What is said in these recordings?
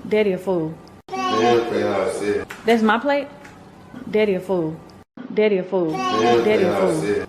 Daddy a fool. Damn, play how I said. That's my plate? Daddy a fool. Daddy a fool. Daddy a fool.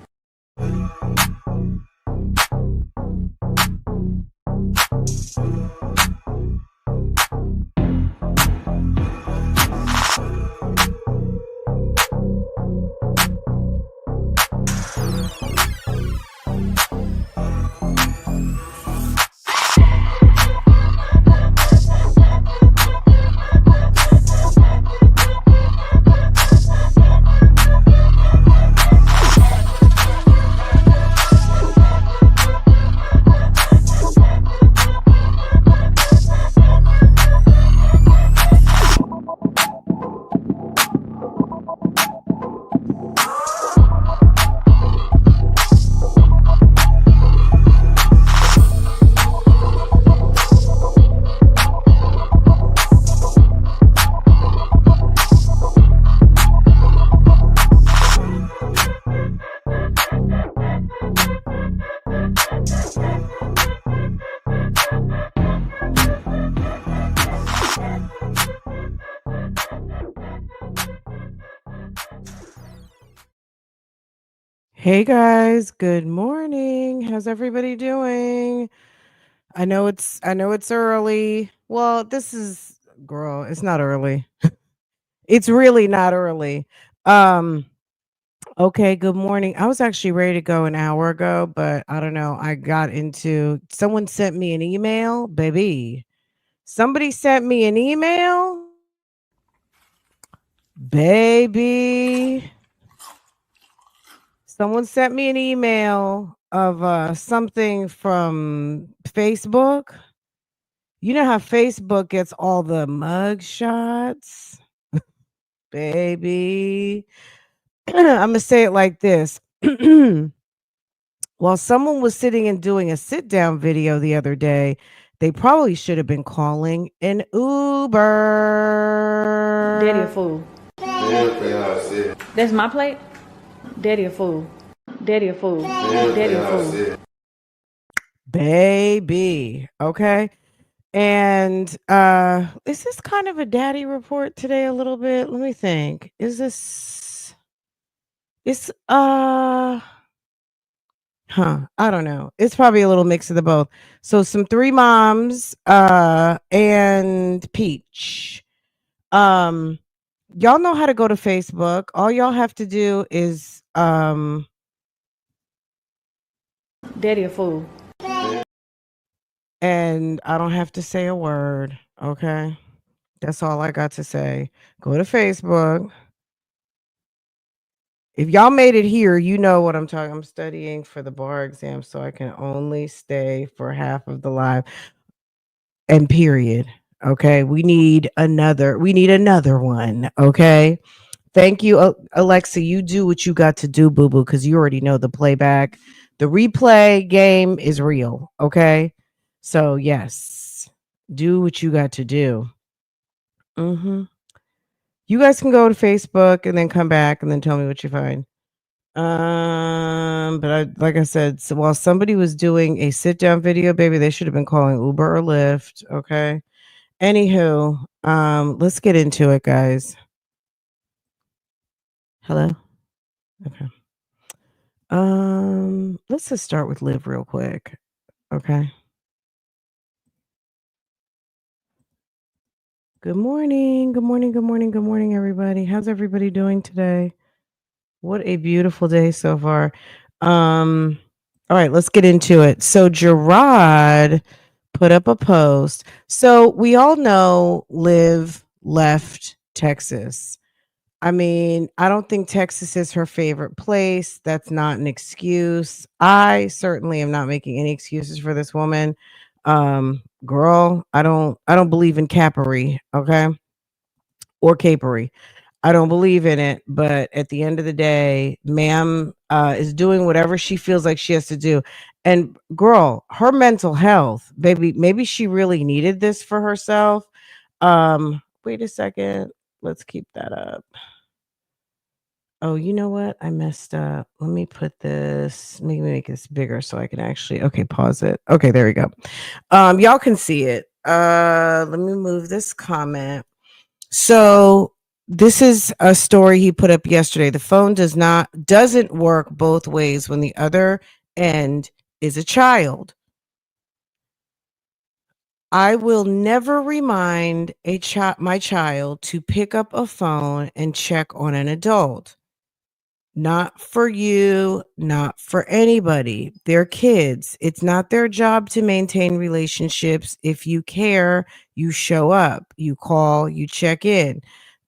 Hey guys, good morning. How's everybody doing? I know it's early. Well, it's not early. It's really not early. Um okay, good morning. I was actually ready to go an hour ago, but I don't know. Someone sent me an email, baby. Somebody sent me an email, baby. Someone sent me an email of something from Facebook. You know how Facebook gets all the mug shots, baby. I'm going to say it like this. While someone was sitting and doing a sit down video the other day, they probably should have been calling an Uber. Daddy a fool. Damn, play how I said. That's my plate? Daddy a fool. Daddy a fool. Daddy a fool. Baby. Okay. And is this kind of a daddy report today a little bit? Let me think. I don't know. It's probably a little mix of the both. So some three moms and Peach. Y'all know how to go to Facebook. All y'all have to do is Daddy a fool. and I don't have to say a word, okay? That's all I got to say. Go to Facebook. If y'all made it here, you know what I'm talking. I'm studying for the bar exam, so I can only stay for half of the live. And period. Okay. We need another one. Okay. Thank you, Alexa. You do what you got to do, boo boo, because you already know the playback. The replay game is real. Okay. So, yes, do what you got to do. You guys can go to Facebook and then come back and then tell me what you find. Like I said, so while somebody was doing a sit down video, baby, they should have been calling Uber or Lyft. Okay. Anywho, let's get into it, guys. Hello. Okay. Let's just start with Liv real quick. Okay. Good morning. Good morning. Good morning. Good morning, everybody. How's everybody doing today? What a beautiful day so far. All right, let's get into it. So Gerard put up a post. So we all know Liv left Texas. I mean, I don't think Texas is her favorite place. That's not an excuse. I certainly am not making any excuses for this woman. Girl, I don't believe in capery, okay? Or capery. I don't believe in it, but at the end of the day, ma'am is doing whatever she feels like she has to do. And girl, her mental health, baby, maybe she really needed this for herself. Wait a second. Let's keep that up. Oh, you know what? I messed up. Let me put this, maybe make this bigger so I can actually, okay, pause it. Okay, there we go. Y'all can see it. Let me move this comment. So this is a story he put up yesterday. The phone doesn't work both ways when the other end is a child. I will never remind my child to pick up a phone and check on an adult. Not for you, not for anybody. They're kids. It's not their job to maintain relationships. If you care, you show up, you call, you check in.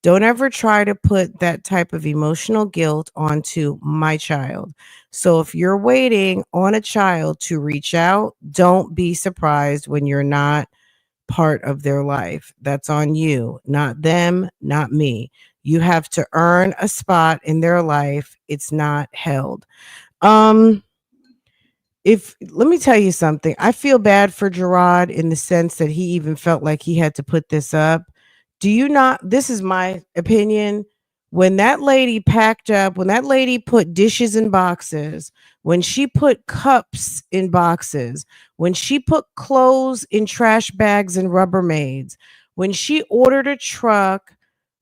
Don't ever try to put that type of emotional guilt onto my child. So if you're waiting on a child to reach out, don't be surprised when you're not part of their life. That's on you, not them, not me. You have to earn a spot in their life. It's not held. Um if Let me tell you something. I feel bad for Gerard in the sense that he even felt like he had to put this up. Do you not? This is my opinion. When that lady packed up, when that lady put dishes in boxes, when she put cups in boxes, when she put clothes in trash bags and Rubbermaids, when she ordered a truck,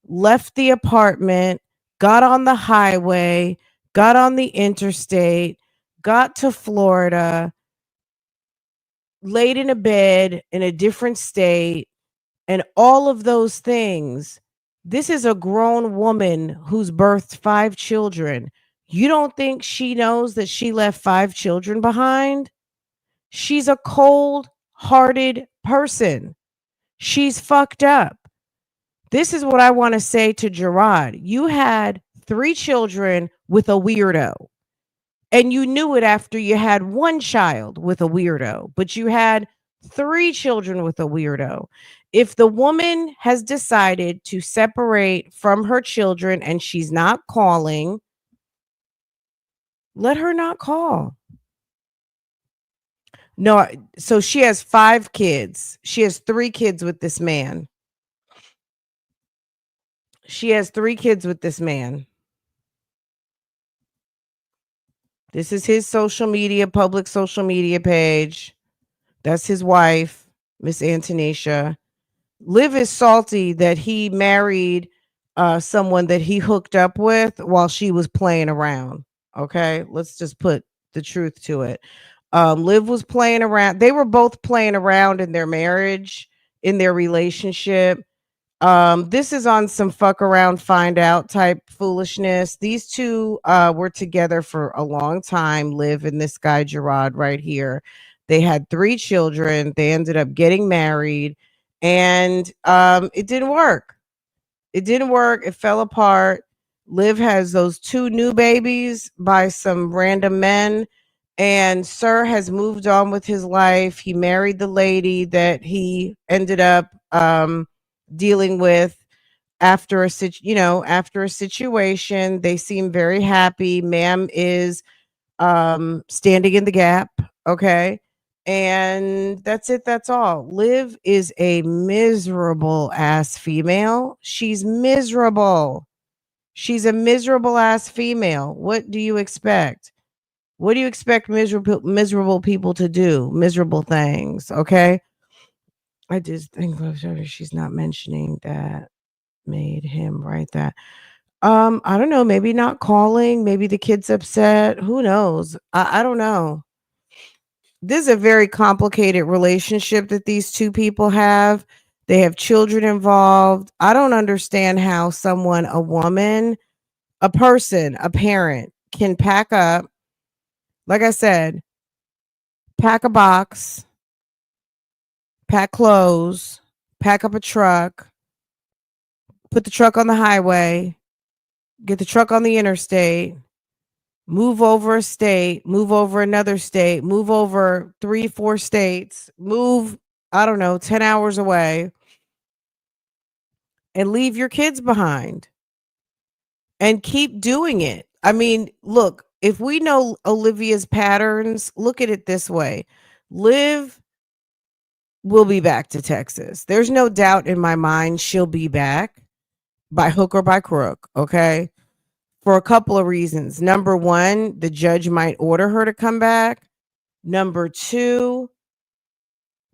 left the apartment, got on the highway, got on the interstate, got to Florida, laid in a bed in a different state, and all of those things. This is a grown woman who's birthed 5 children. You don't think she knows that she left 5 children behind? She's a cold hearted person. She's fucked up. This is what I want to say to Gerard. You had 3 children with a weirdo. And you knew it after you had 1 child with a weirdo, but you had 3 children with a weirdo. If the woman has decided to separate from her children and she's not calling, let her not call. No, so she has 5 kids. She has 3 kids with this man. She has 3 kids with this man. This is his public social media page. That's his wife, Miss Antonisha. Liv is salty that he married someone that he hooked up with while she was playing around. Okay, let's just put the truth to it. Liv was playing around. They were both playing around in their marriage, in their relationship. This is on some fuck around, find out type foolishness. These two were together for a long time, Liv and this guy Gerard right here. They had 3 children. They ended up getting married, and it didn't work. It didn't work. It fell apart. Liv has those 2 new babies by some random men, and Sir has moved on with his life. He married the lady that he ended up dealing with after after a situation. They seem very happy. Ma'am is standing in the gap, okay? And that's it, that's all. Liv is a miserable ass female. She's miserable. She's a miserable ass female. What do you expect? What do you expect miserable people to do? Miserable things, okay? I just think she's not mentioning that made him write that. I don't know, maybe not calling, maybe the kid's upset. Who knows? I don't know. This is a very complicated relationship that these 2 people have. They have children involved. I don't understand how someone, a woman, a person, a parent can pack up, like I said, pack a box, pack clothes, pack up a truck, put the truck on the highway, get the truck on the interstate, move over a state, move over another state, move over 3, 4 states, move, I don't know, 10 hours away, and leave your kids behind and keep doing it. I mean, look, if we know Olivia's patterns, look at it this way. Liv will be back to Texas. There's no doubt in my mind she'll be back by hook or by crook, okay? For a couple of reasons. Number 1, the judge might order her to come back. Number 2,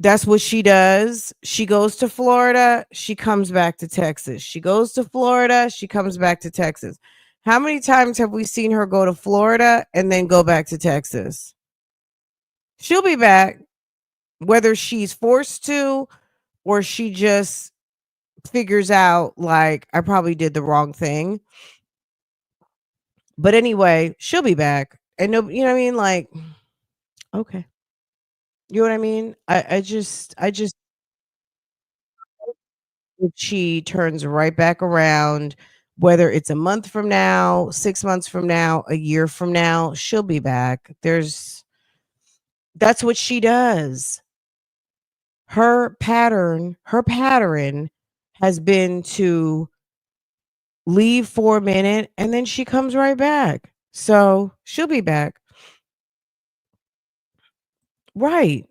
That's what she does. She goes to Florida. She comes back to Texas. She goes to Florida. She comes back to Texas. How many times have we seen her go to Florida and then go back to Texas? She'll be back, whether she's forced to or she just figures out, like, I probably did the wrong thing. But anyway, she'll be back. And no, you know what I mean? Like, okay. You know what I mean? I just if she turns right back around, whether it's a month from now, 6 months from now, a year from now, she'll be back. That's what she does. Her pattern has been to leave for a minute and then she comes right back. So she'll be back. Right.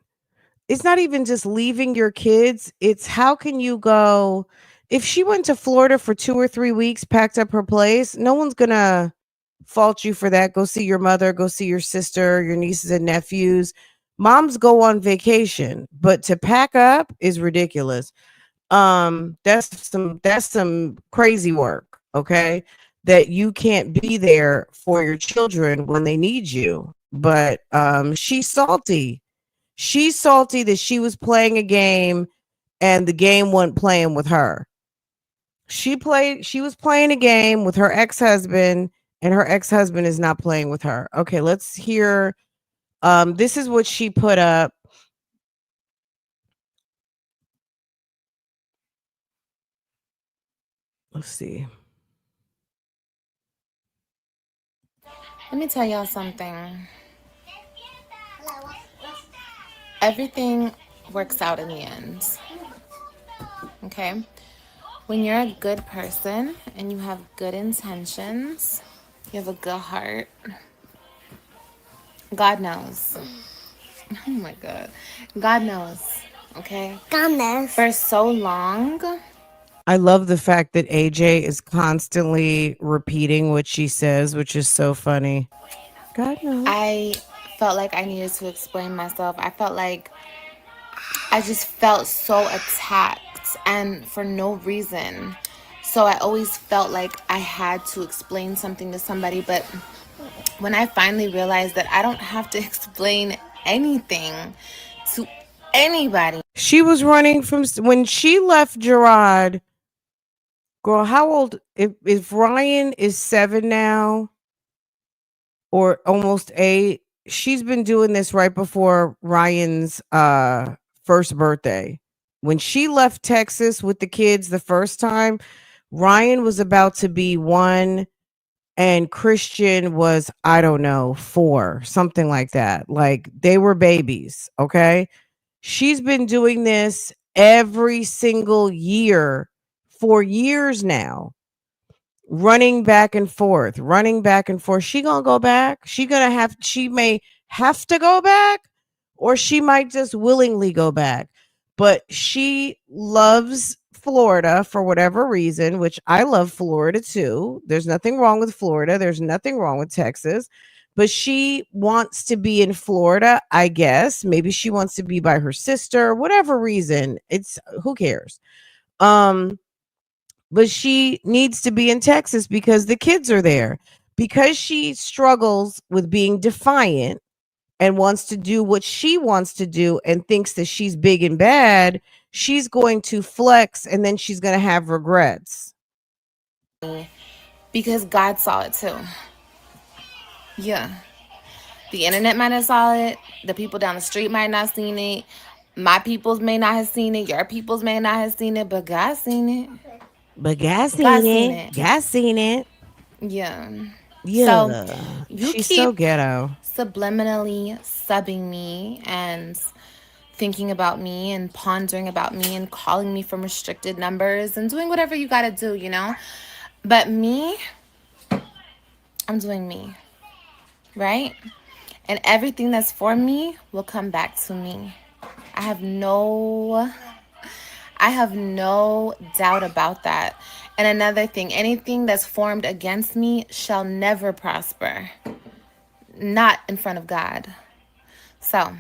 It's not even just leaving your kids. It's how can you go if she went to Florida for 2 or 3 weeks, packed up her place, no one's going to fault you for that. Go see your mother, go see your sister, your nieces and nephews. Moms go on vacation, but to pack up is ridiculous. That's some crazy work, okay? That you can't be there for your children when they need you. But she's salty. She's salty that she was playing a game and the game wasn't playing with her. She was playing a game with her ex-husband and her ex-husband is not playing with her. Okay, let's hear this is what she put up. Let's see. Let me tell y'all something. Everything works out in the end. Okay? When you're a good person and you have good intentions, you have a good heart, God knows. Oh my God. God knows. Okay? God knows. For so long. I love the fact that AJ is constantly repeating what she says, which is so funny. God knows. I felt like I needed to explain myself. I felt like I just felt so attacked and for no reason. So I always felt like I had to explain something to somebody. But when I finally realized that I don't have to explain anything to anybody. She was running from when she left Gerard. Girl, how old? If Ryan is 7 now or almost 8, she's been doing this right before Ryan's first birthday. When she left Texas with the kids the first time, Ryan was about to be 1 and Christian was, I don't know, 4, something like that. Like they were babies, okay? She's been doing this every single year for years now, running back and forth, running back and forth. She gonna go back. She may have to go back, or she might just willingly go back. But she loves Florida for whatever reason, which I love Florida too. There's nothing wrong with Florida. There's nothing wrong with Texas. But she wants to be in Florida, I guess. Maybe she wants to be by her sister, whatever reason. It's who cares? But she needs to be in Texas because the kids are there. Because she struggles with being defiant and wants to do what she wants to do and thinks that she's big and bad, she's going to flex and then she's going to have regrets. Because God saw it too. Yeah. The internet might have saw it. The people down the street might not have seen it. My peoples may not have seen it. Your peoples may not have seen it. But God seen it. But God seen it. God seen it. Yeah. Yeah. So you She's keep so ghetto. subliminally subbing me and thinking about me and pondering about me and calling me from restricted numbers and doing whatever you got to do, you know? But me, I'm doing me, right? And everything that's for me will come back to me. I have no doubt about that. And another thing, anything that's formed against me shall never prosper. Not in front of God. So,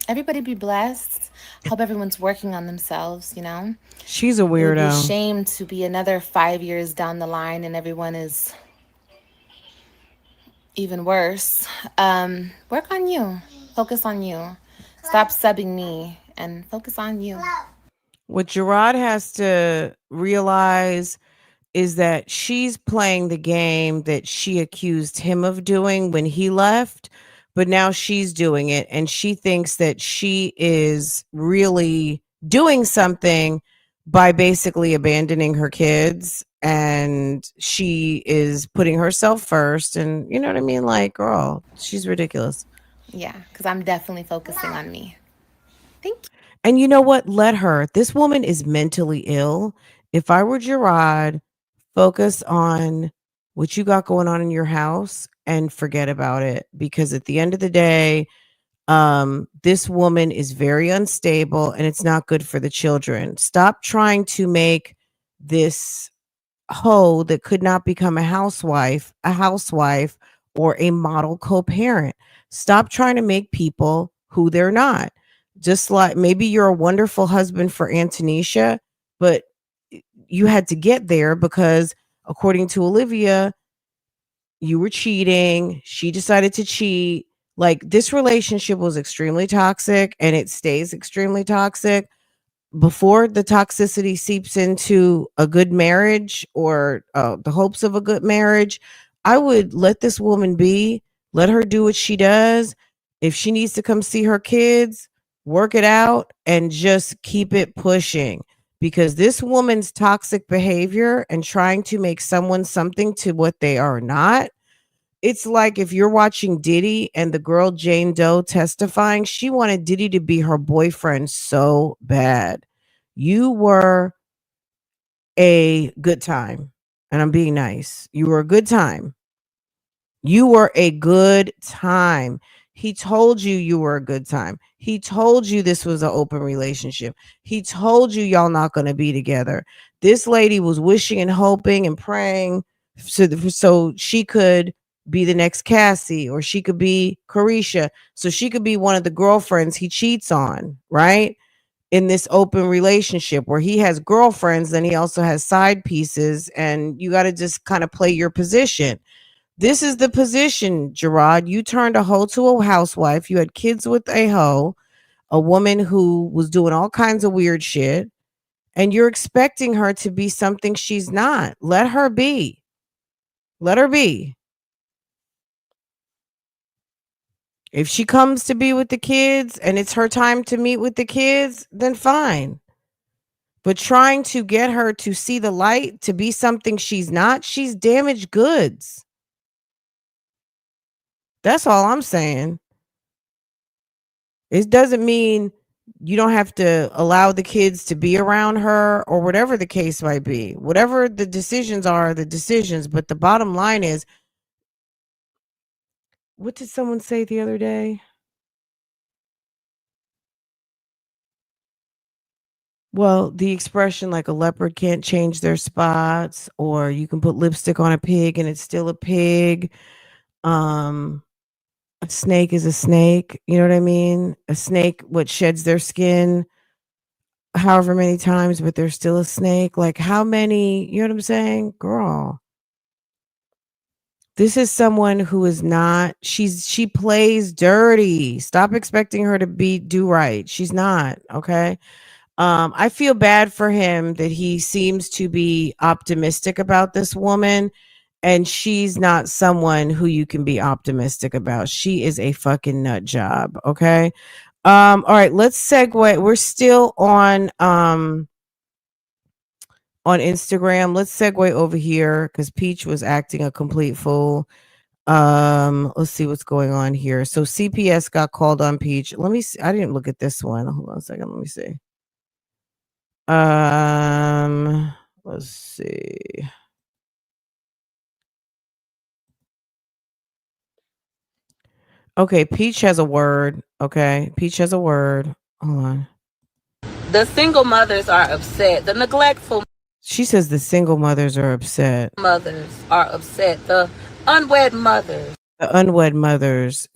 everybody be blessed. Hope everyone's working on themselves, you know? She's a It would be a weirdo. shame to be another 5 years down the line and everyone is even worse. Work on you. Focus on you. Stop subbing me and focus on you. What Gerard has to realize is that she's playing the game that she accused him of doing when he left, but now she's doing it and she thinks that she is really doing something by basically abandoning her kids, and she is putting herself first, and you know what I mean, like, girl, she's ridiculous. Yeah, because I'm definitely focusing on me. Thank you. And you know what? Let her. This woman is mentally ill. If I were Gerard, focus on what you got going on in your house and forget about it, because at the end of the day, this woman is very unstable and it's not good for the children. Stop trying to make this hoe that could not become a housewife or a model co-parent. Stop trying to make people who they're not. Just like maybe you're a wonderful husband for Antonisha, but you had to get there because according to Olivia, you were cheating. She decided to cheat. Like, this relationship was extremely toxic and it stays extremely toxic. Before the toxicity seeps into a good marriage or the hopes of a good marriage, I would let this woman be, let her do what she does. If she needs to come see her kids, work it out and just keep it pushing, because this woman's toxic behavior and trying to make someone something to what they are not. It's like if you're watching Diddy and the girl Jane Doe testifying, she wanted Diddy to be her boyfriend so bad. You were a good time. And I'm being nice. You were a good time. You were a good time. He told you you were a good time. He told you this was an open relationship. He told you y'all not going to be together. This lady was wishing and hoping and praying so she could be the next Cassie, or she could be Carisha, so she could be one of the girlfriends he cheats on, right? In this open relationship where he has girlfriends, then he also has side pieces, and you got to just kind of play your position. This is the position, Gerard. You turned a hoe to a housewife. You had kids with a hoe, a woman who was doing all kinds of weird shit, and you're expecting her to be something she's not. Let her be. Let her be. If she comes to be with the kids and it's her time to meet with the kids, then fine. But trying to get her to see the light, to be something she's not, she's damaged goods. That's all I'm saying. It doesn't mean you don't have to allow the kids to be around her or whatever the case might be. Whatever the decisions are, the decisions. But the bottom line is, what did someone say the other day? Well, the expression like a leopard can't change their spots, or you can put lipstick on a pig and it's still a pig. A snake is a snake. You know what I mean? A snake, what, sheds their skin however many times, but they're still a snake. Like, how many, you know what I'm saying? Girl. This is someone who is not, she plays dirty. Stop expecting her to do right. She's not, okay? I feel bad for him that he seems to be optimistic about this woman, and she's not someone who you can be optimistic about. She is a fucking nut job, okay? All right, let's segue. We're still on Instagram. Let's segue over here because Peach was acting a complete fool. Let's see what's going on here. So Ceepeesss got called on Peach. Let me see. I didn't look at this one. Hold on a second. Let me see. Let's see. Okay, Peach has a word. Okay, Peach has a word. Hold on. The single mothers are upset. The neglectful She says the single mothers are upset. mothers are upset. The unwed mothers. The unwed mothers.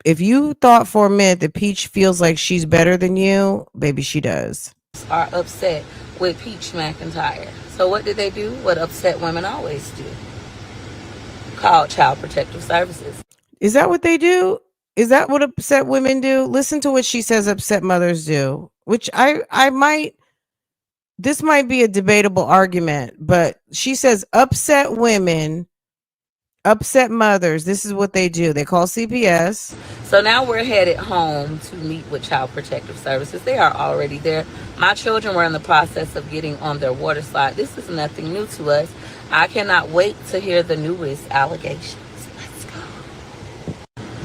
If you thought for a minute that Peach feels like she's better than you, baby, she does. Are upset with Peach McIntyre. So what did they do? What upset women always do. Call Child Protective Services. Is that what they do? Is that what upset women do? Listen to what she says upset mothers do, which I might, this might be a debatable argument, but she says upset women, upset mothers, this is what they do. They call Ceepeesss. So now we're headed home to meet with Child Protective Services. They are already there. My children were in the process of getting on their water slide. This is nothing new to us. I cannot wait to hear the newest allegations. Let's go.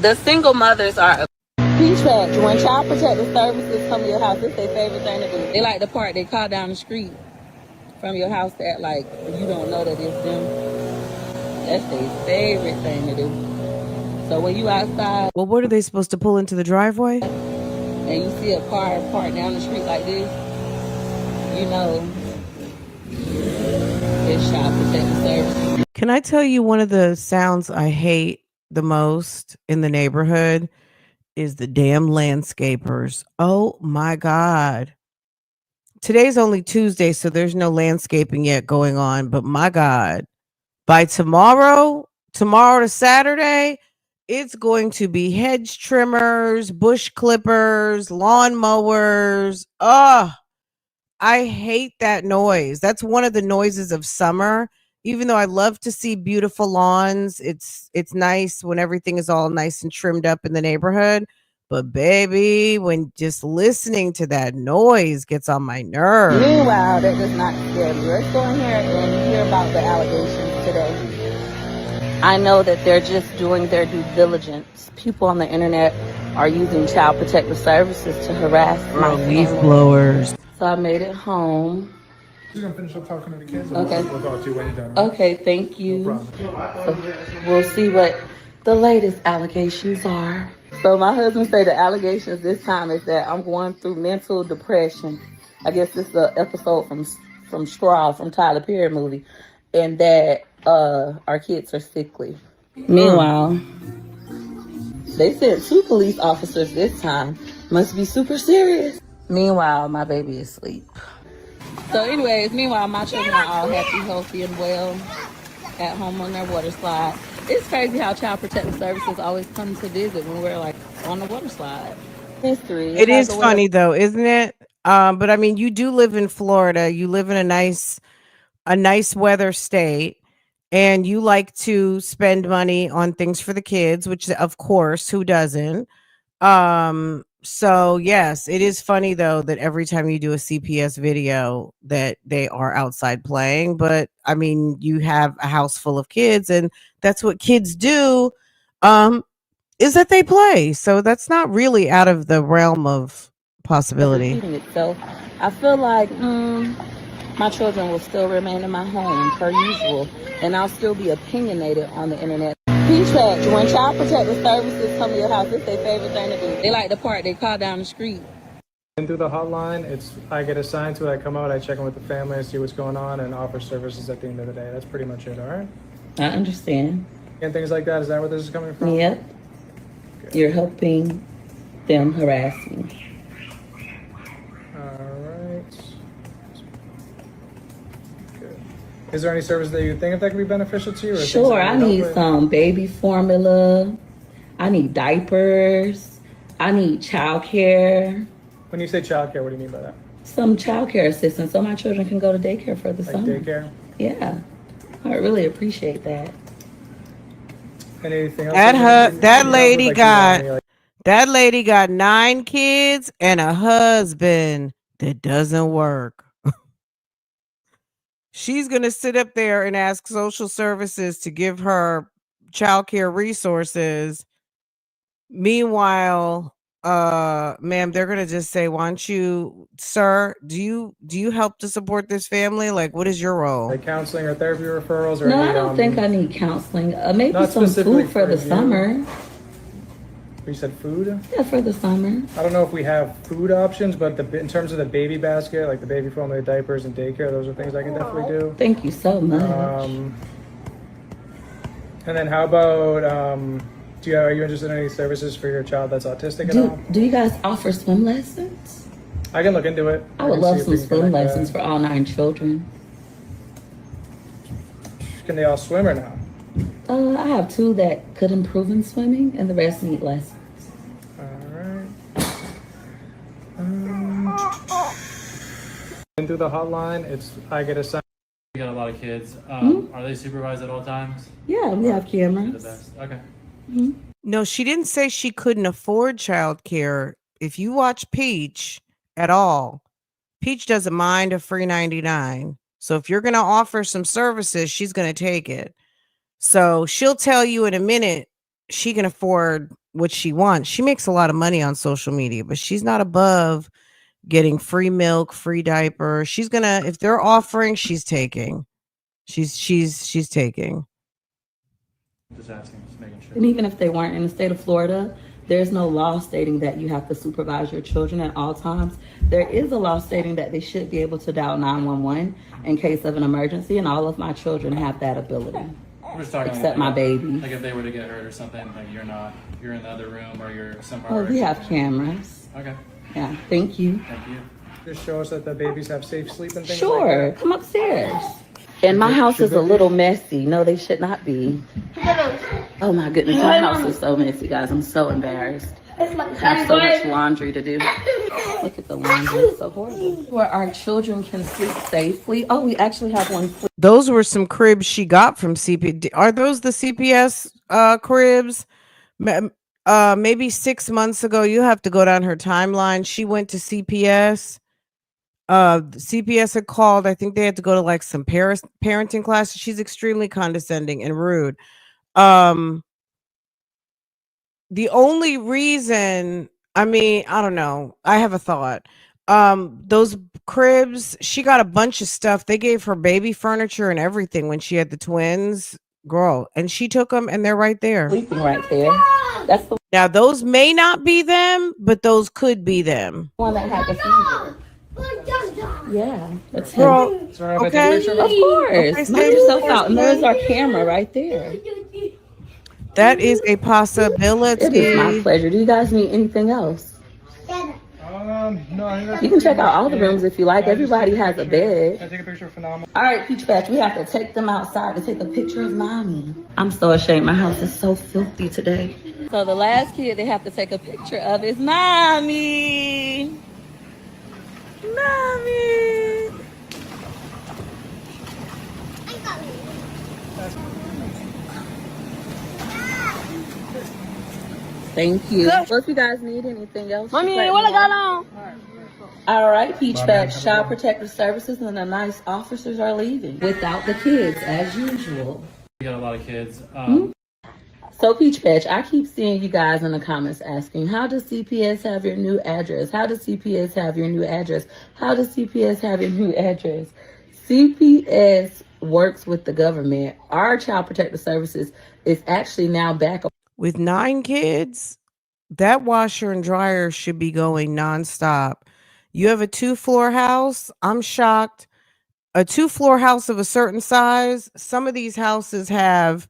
The single mothers are Peach Patch. When Child Protective Services come to your house, it's their favorite thing to do. They like the part they call down the street from your house that like you don't know that it's them. That's their favorite thing to do. So when you outside, Well, what are they supposed to pull into the driveway? and you see a car parked down the street like this, you know it's Child Protective Services. Can I tell you one of the sounds I hate the most in the neighborhood is the damn landscapers. Oh my God. Today's only Tuesday, so there's no landscaping yet going on, but my God. By tomorrow to Saturday, it's going to be hedge trimmers, bush clippers, lawn mowers. Oh, I hate that noise. That's one of the noises of summer. Even though I love to see beautiful lawns, it's nice when everything is all nice and trimmed up in the neighborhood. But baby, when just listening to that noise gets on my nerves. Meanwhile, that does not scare me. Let's go in here and hear about the allegations today. I know that they're just doing their due diligence. People on the internet are using Child Protective Services to harass my Leaf family. blowers. So I made it home. You're gonna finish up talking to the kids. Okay. We'll talk to you when you're done. Okay, thank you. No problem. So we'll see what the latest allegations are. So my husband said the allegations this time is that I'm going through mental depression. I guess this is an episode from Straw, from Tyler Perry movie, and that our kids are sickly. Meanwhile, they sent 2 police officers this time. Must be super serious. Meanwhile, my baby is asleep. So anyways, meanwhile, my children are all happy, healthy, and well at home on their water slide. It's crazy how Child Protective Services always come to visit when we're like on the water slide. History. It is funny though, isn't it? But I mean, you do live in Florida. You live in a nice weather state, and you like to spend money on things for the kids, which of course, who doesn't? So yes, it is funny though that every time you do a Ceepeesss video that they are outside playing, but I mean, you have a house full of kids and that's what kids do, is that they play. So that's not really out of the realm of possibility. So I feel like my children will still remain in my home per usual, and I'll still be opinionated on the internet. Peach Patch, when Child Protective Services come to your house, it's their favorite thing to do. They like the part they call down the street. And through the hotline, I get assigned to it. I come out, I check in with the family, I see what's going on, and offer services at the end of the day. That's pretty much it. All right. I understand. And things like that. Is that where this is coming from? Yep. Okay. You're helping them harass me. All right. Good. Is there any service that you think that could be beneficial to you? Or Sure, I need some baby formula. I need diapers. I need childcare. When you say childcare, what do you mean by that? Some childcare assistance so my children can go to daycare for the Like summer. daycare? Yeah, I really appreciate that. Anything else? That lady got 9 kids and a husband that doesn't work. She's going to sit up there and ask social services to give her childcare resources. Meanwhile, ma'am, they're going to just say, why don't you, sir, do you help to support this family? Like, what is your role? Like counseling or therapy referrals? Or No, any, I don't think I need counseling. Maybe not some specifically food for the you. summer. You said food? Yeah, for the summer. I don't know if we have food options, but in terms of the baby basket, like the baby formula, diapers, and daycare, those are things I can definitely do. Thank you so much. And then how about Are you interested in any services for your child that's autistic at all? Do you guys offer swim lessons? I can look into it. I would can love see if some we can swim connect lessons that. for all 9 children. Can they all swim or no? I have 2 that could improve in swimming, and the rest need lessons. Alright. Through the hotline, I get assigned. We got a lot of kids. Are they supervised at all times? Yeah, we have They're the cameras. best. Okay. No, she didn't say she couldn't afford childcare. If you watch Peach at all, Peach doesn't mind a free 99. So if you're going to offer some services, she's going to take it. So she'll tell you in a minute she can afford what she wants. She makes a lot of money on social media, but she's not above getting free milk, free diaper. She's going to, if they're offering, she's taking. She's taking. Just asking, just making sure. And even if they weren't in the state of Florida, there's no law stating that you have to supervise your children at all times. There is a law stating that they should be able to dial 911 in case of an emergency, and all of my children have that ability. We're just talking Except like, my baby. Like if they were to get hurt or something, like you're in the other room or you're somewhere. Oh, where we it's- have cameras. Okay, Yeah, thank you. thank you. Just show us that the babies have safe sleep and things Sure, like come upstairs. And my house is a little messy. No, they should not be. Oh my goodness, my house is so messy, guys. I'm so embarrassed. I have so much laundry to do. Look at the laundry, it's so horrible. Where our children can sleep safely. Oh, we actually have one. Those were some cribs she got from CP. Are those the CPS cribs? Maybe 6 months ago. You have to go down her timeline. She went to CPS. CPS had called. I think they had to go to like some parenting classes. She's extremely condescending and rude. The only reason, I don't know. I have a thought. Those cribs, she got a bunch of stuff. They gave her baby furniture and everything when she had the twins, girl, and she took them and they're right there. Sleeping right there. That's the Now those may not be them, but those could be them. one that had the fever. Yeah, that's him. Girl, Sorry, if I take a okay. picture Of of it? course. Okay, Knock stay- yourself out. And there's our camera right there. That is a It possibility. is my pleasure. Do you guys need anything else? No, I think You can check out all the rooms if you like. Everybody has a bed. I take a picture of Phenomenal. All right, Peach Patch, we have to take them outside to take a picture of mommy. I'm so ashamed. My house is so filthy today. So the last kid they have to take a picture of is mommy. Mommy. Thank you. Well, if you guys need anything else, mommy, what I got on? All right, Peach Patch, Child Protective Services and the nice officers are leaving without the kids, as usual. We got a lot of kids. So, Peach Patch, I keep seeing you guys in the comments asking, how does CPS have your new address? How does CPS have your new address? How does CPS have your new address? CPS works with the government. Our Child Protective Services is actually now back. With 9 kids, that washer and dryer should be going nonstop. You have a 2-floor house. I'm shocked. A 2-floor house of a certain size. Some of these houses have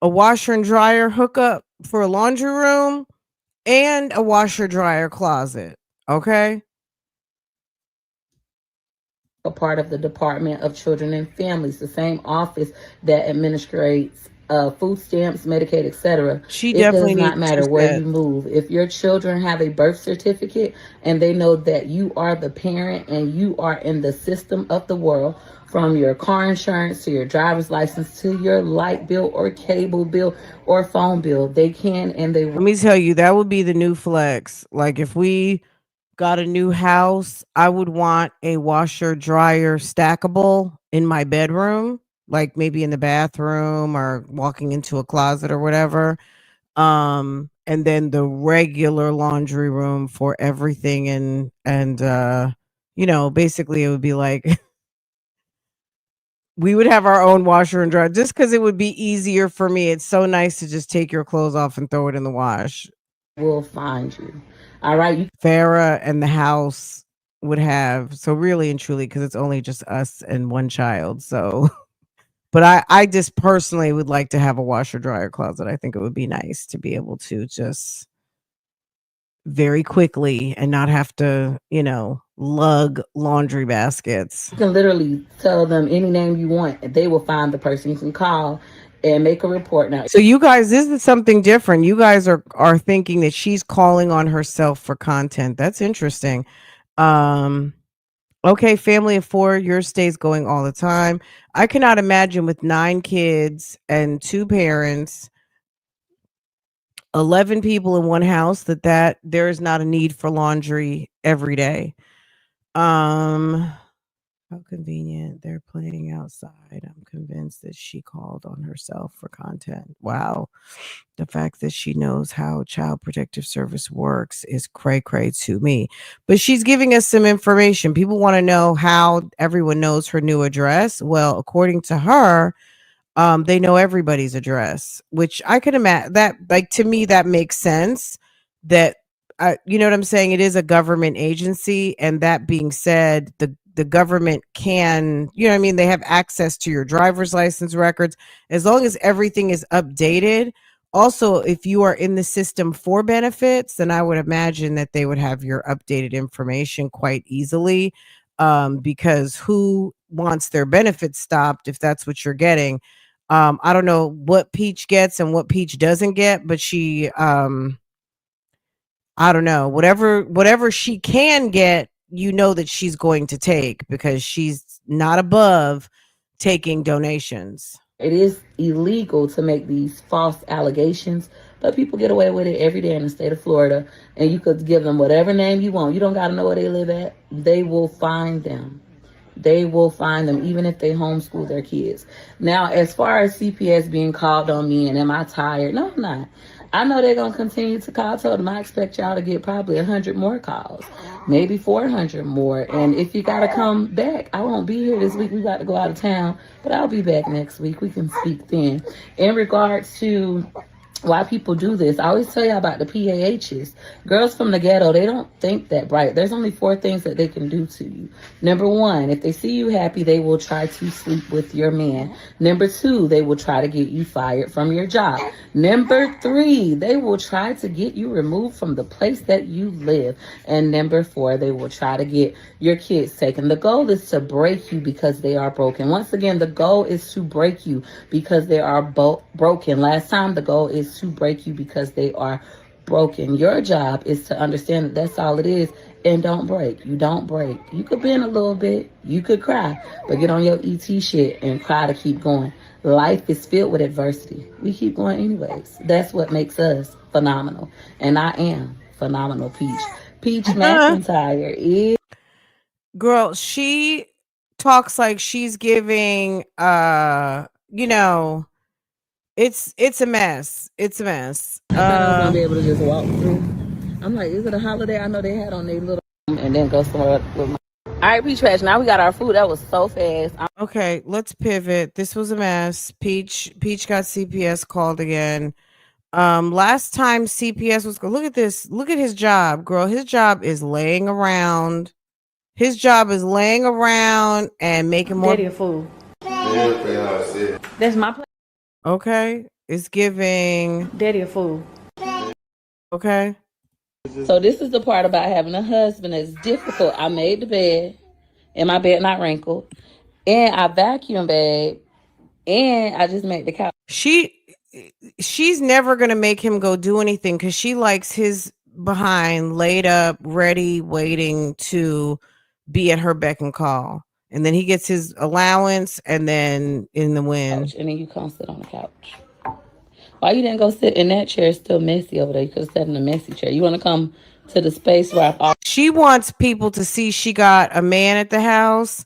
a washer and dryer hookup for a laundry room and a washer dryer closet. Okay. A part of the Department of Children and Families, the same office that administrates food stamps, Medicaid, etc. She definitely It does not needs matter to where set- you move. If your children have a birth certificate and they know that you are the parent and you are in the system of the world, from your car insurance to your driver's license to your light bill or cable bill or phone bill, they can and they Let me tell you, that would be the new flex. Like if we got a new house, I would want a washer dryer stackable in my bedroom, like maybe in the bathroom or walking into a closet or whatever. And then the regular laundry room for everything and basically it would be like we would have our own washer and dryer just because it would be easier for me. It's so nice to just take your clothes off and throw it in the wash. will find you. All right. Farrah and the house would have, so really and truly, because it's only just us and one child. So But I just personally would like to have a washer dryer closet. I think it would be nice to be able to just very quickly and not have to, lug laundry baskets. You can literally tell them any name you want, and they will find the person. You can call and make a report. Now, So you guys, this is something different. You guys are thinking that she's calling on herself for content. That's interesting. Okay, family of 4, yours stays going all the time. I cannot imagine with 9 kids and 2 parents, 11 people in one house that there is not a need for laundry every day. How convenient. They're playing outside. I'm convinced that she called on herself for content. Wow. The fact that she knows how Child Protective Service works is cray cray to me. But she's giving us some information. People want to know how everyone knows her new address. Well, according to her, they know everybody's address, which I could imagine that, like, to me, that makes sense that, you know what I'm saying? It is a government agency. And that being said, the government can, they have access to your driver's license records as long as everything is updated. Also, if you are in the system for benefits, then I would imagine that they would have your updated information quite easily, because who wants their benefits stopped if that's what you're getting? I don't know what Peach gets and what Peach doesn't get, but she, I don't know, whatever she can get, that she's going to take, because she's not above taking donations. it is illegal to make these false allegations, but people get away with it every day in the state of Florida. And you could give them whatever name you want. You don't got to know where they live at. They will find them. They will find them, even if they homeschool their kids. Now, as far as Ceepeesss being called on me and am I tired? No, I'm not. I know they're going to continue to call. I told them I expect y'all to get probably 100 more calls, maybe 400 more. And if you got to come back, I won't be here this week. We got to go out of town, but I'll be back next week. We can speak then. In regards to why people do this, I always tell you about the PAHs. Girls from the ghetto, they don't think that bright. There's only 4 things that they can do to you. Number 1, if they see you happy, they will try to sleep with your man. Number 2, they will try to get you fired from your job. Number 3, they will try to get you removed from the place that you live. And number 4, they will try to get your kids taken. The goal is to break you because they are broken. Once again, the goal is to break you because they are broken. Last time, the goal is to break you because they are broken. Your job is to understand that that's all it is, and don't break. You don't break. You could bend a little bit, you could cry, but get on your ET shit and cry to keep going. Life is filled with adversity. We keep going anyways. That's what makes us phenomenal, and I am phenomenal. Peach Mcintyre is. Girl, she talks like she's giving, it's a mess. It's a mess. I thought I was gonna be able to just walk through. I'm like, is it a holiday? I know they had on their little and then go somewhere with my. All right, Peach Patch. Now we got our food. That was so fast. Okay, let's pivot. This was a mess. Peach got Ceepeesss called again. Last time Ceepeesss was, look at this. Look at his job, girl. His job is laying around. His job is laying around and making more. Daddy a fool. That's my plan. Okay, it's giving. Daddy a fool. Okay. So this is the part about having a husband that's difficult. I made the bed, and my bed not wrinkled, and I vacuum bag, and I just made the couch. She's never gonna make him go do anything because she likes his behind laid up, ready, waiting to be at her beck and call. And then he gets his allowance, and then in the wind. And then you come sit on the couch. Why you didn't go sit in that chair? It's still messy over there. You could have sat in a messy chair. You want to come to the space where she wants people to see she got a man at the house.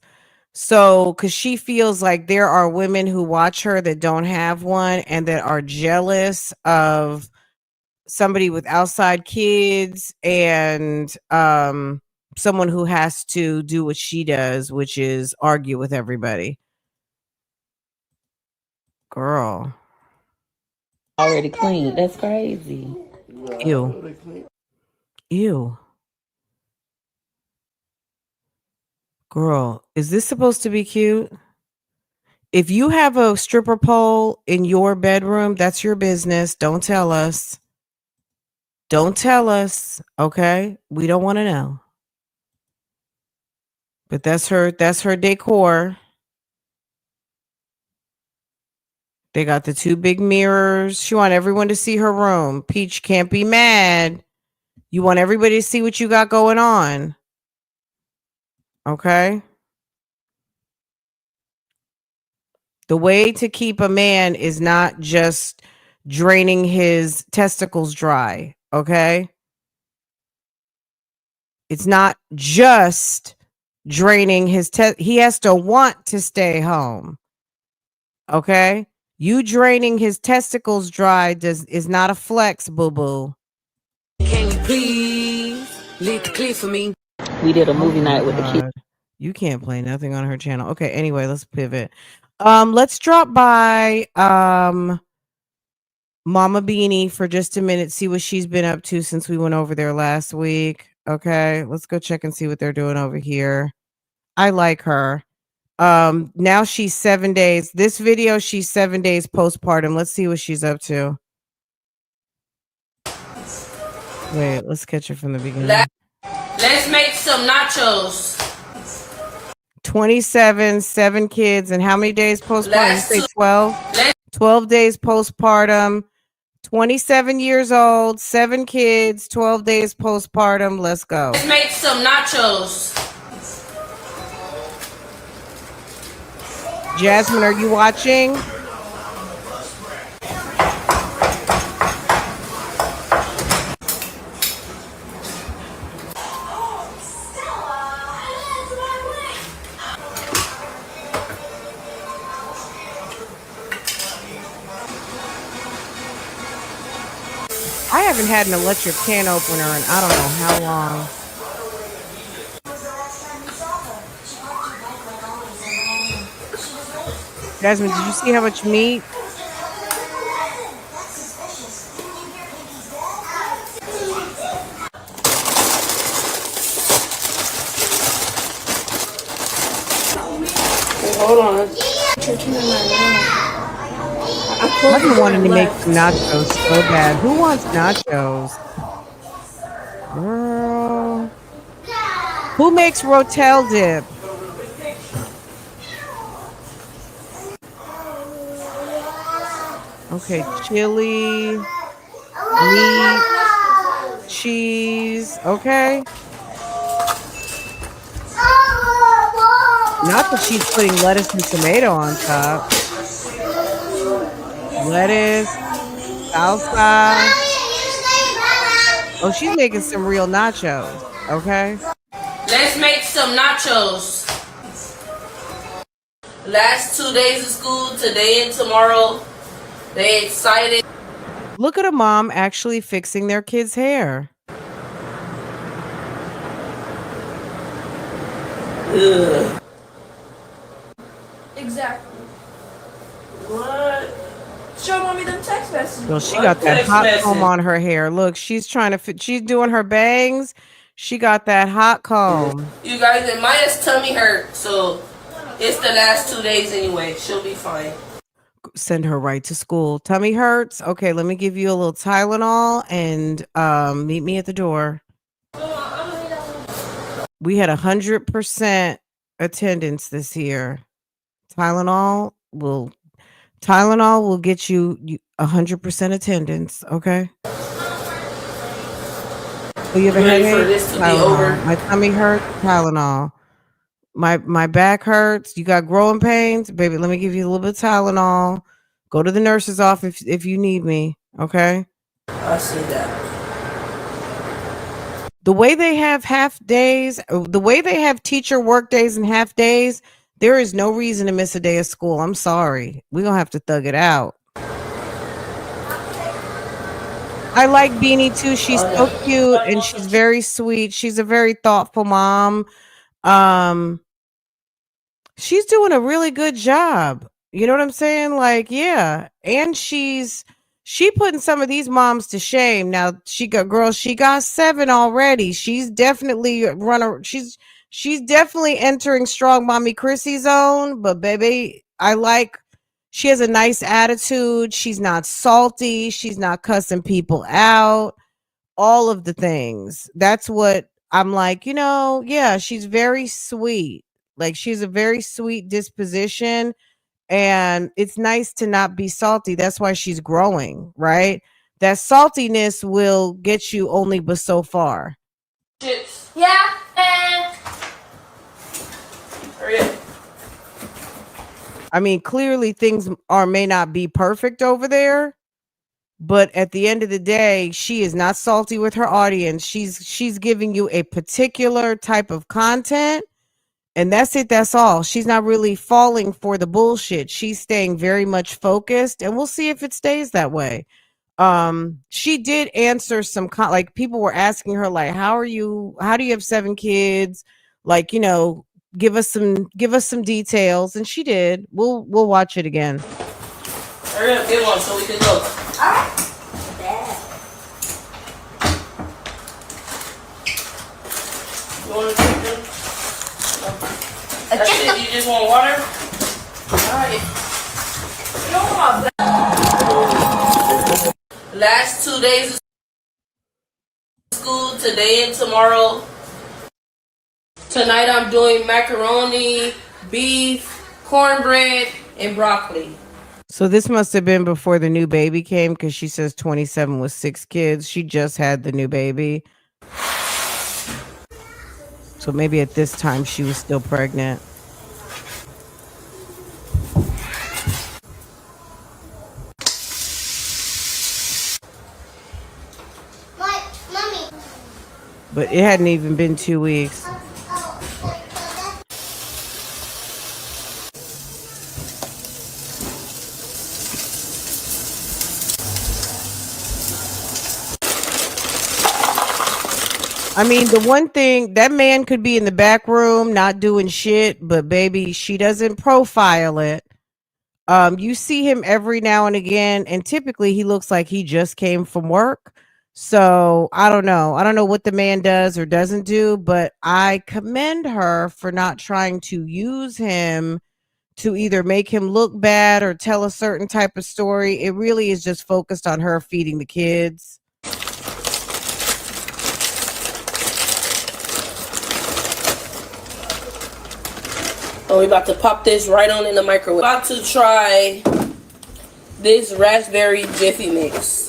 So, because she feels like there are women who watch her that don't have one and that are jealous of somebody with outside kids and someone who has to do what she does, which is argue with everybody. Girl. Already clean. That's crazy. Ew. Girl, is this supposed to be cute? If you have a stripper pole in your bedroom, that's your business. Don't tell us. Don't tell us, okay? We don't want to know. But that's her decor. They got the 2 big mirrors. She want everyone to see her room. Peach can't be mad. You want everybody to see what you got going on. Okay? The way to keep a man is not just draining his testicles dry, okay? It's not just draining his he has to want to stay home. Okay? You draining his testicles dry is not a flex, boo-boo. Can you please leave the clip for me? We did a movie night with the kids. God. You can't play nothing on her channel. Okay, anyway, let's pivot. Let's drop by Mama Beanie for just a minute, see what she's been up to since we went over there last week. Okay, let's go check and see what they're doing over here. I like her. Now she's 7 days. This video, she's 7 days postpartum. Let's see what she's up to. Wait, let's catch her from the beginning. Let's make some nachos. 27, 7 kids, and how many days postpartum? You say 12? 12 days postpartum, 27 years old, 7 kids, 12 days postpartum. Let's go. Let's make some nachos. Jasmine, are you watching? I haven't had an electric can opener in I don't know how long. Jasmine, did you see how much meat? Hold on. I've been wanting to make some nachos so bad. Who wants nachos? Girl. Who makes Rotel dip? Okay, chili, meat, cheese. Okay. Not that she's putting lettuce and tomato on top. Lettuce, salsa. Oh, she's making some real nachos. Okay. Let's make some nachos. Last 2 days of school, today and tomorrow. They excited. Look at a mom actually fixing their kids' hair. Ugh. Exactly. What? Show mommy them text messages. Well, she got that hot comb on her hair. Look, she's trying to fit. She's doing her bangs. She got that hot comb. You guys, and Maya's tummy hurt, so it's the last 2 days anyway. She'll be fine. Send her right to school. Tummy hurts. Okay, let me give you a little Tylenol and meet me at the door. We had 100% attendance this year. Tylenol will get you 100% attendance. Okay. So you have a headache? For this to be Tylenol. over? My tummy hurts. Tylenol. My back hurts. You got growing pains, baby. Let me give you a little bit of Tylenol. Go to the nurse's office if you need me. Okay. I see that. The way they have half days, the way they have teacher work days and half days, there is no reason to miss a day of school. I'm sorry. We're going to have to thug it out. I like Beanie too. She's so cute and she's very sweet. She's a very thoughtful mom. She's doing a really good job. You know what I'm saying? Like, yeah. And she putting some of these moms to shame. Now she got 7 already. She's definitely she's definitely entering Stongmommy Chrissy zone, but baby, she has a nice attitude. She's not salty. She's not cussing people out. All of the things. That's what I'm like, yeah, she's very sweet. Like she's a very sweet disposition. And it's nice to not be salty. That's why she's growing, right? That saltiness will get you only but so far. Yeah. Hurry up. I mean, clearly things may not be perfect over there, but at the end of the day, she is not salty with her audience. She's giving you a particular type of content, and that's it. That's all. She's not really falling for the bullshit. She's staying very much focused, and we'll see if it stays that way. She did answer some like people were asking her like, how do you have 7 kids? Like, give us some details, and she did. We'll watch it again. Hurry up, get one so we can go. Alright. You want to drink them? That's it? You just want water? Alright. Last 2 days of school, today and tomorrow. Tonight I'm doing macaroni, beef, cornbread, and broccoli. So this must have been before the new baby came, because she says 27 with 6 kids. She just had the new baby. So maybe at this time she was still pregnant. Mommy. But it hadn't even been 2 weeks. I mean, the one thing, that man could be in the back room not doing shit, but baby, she doesn't profile it. You see him every now and again, and typically he looks like he just came from work. So I don't know. I don't know what the man does or doesn't do, but I commend her for not trying to use him to either make him look bad or tell a certain type of story. It really is just focused on her feeding the kids. Oh, we about to pop this right on in the microwave. About to try this raspberry Jiffy mix.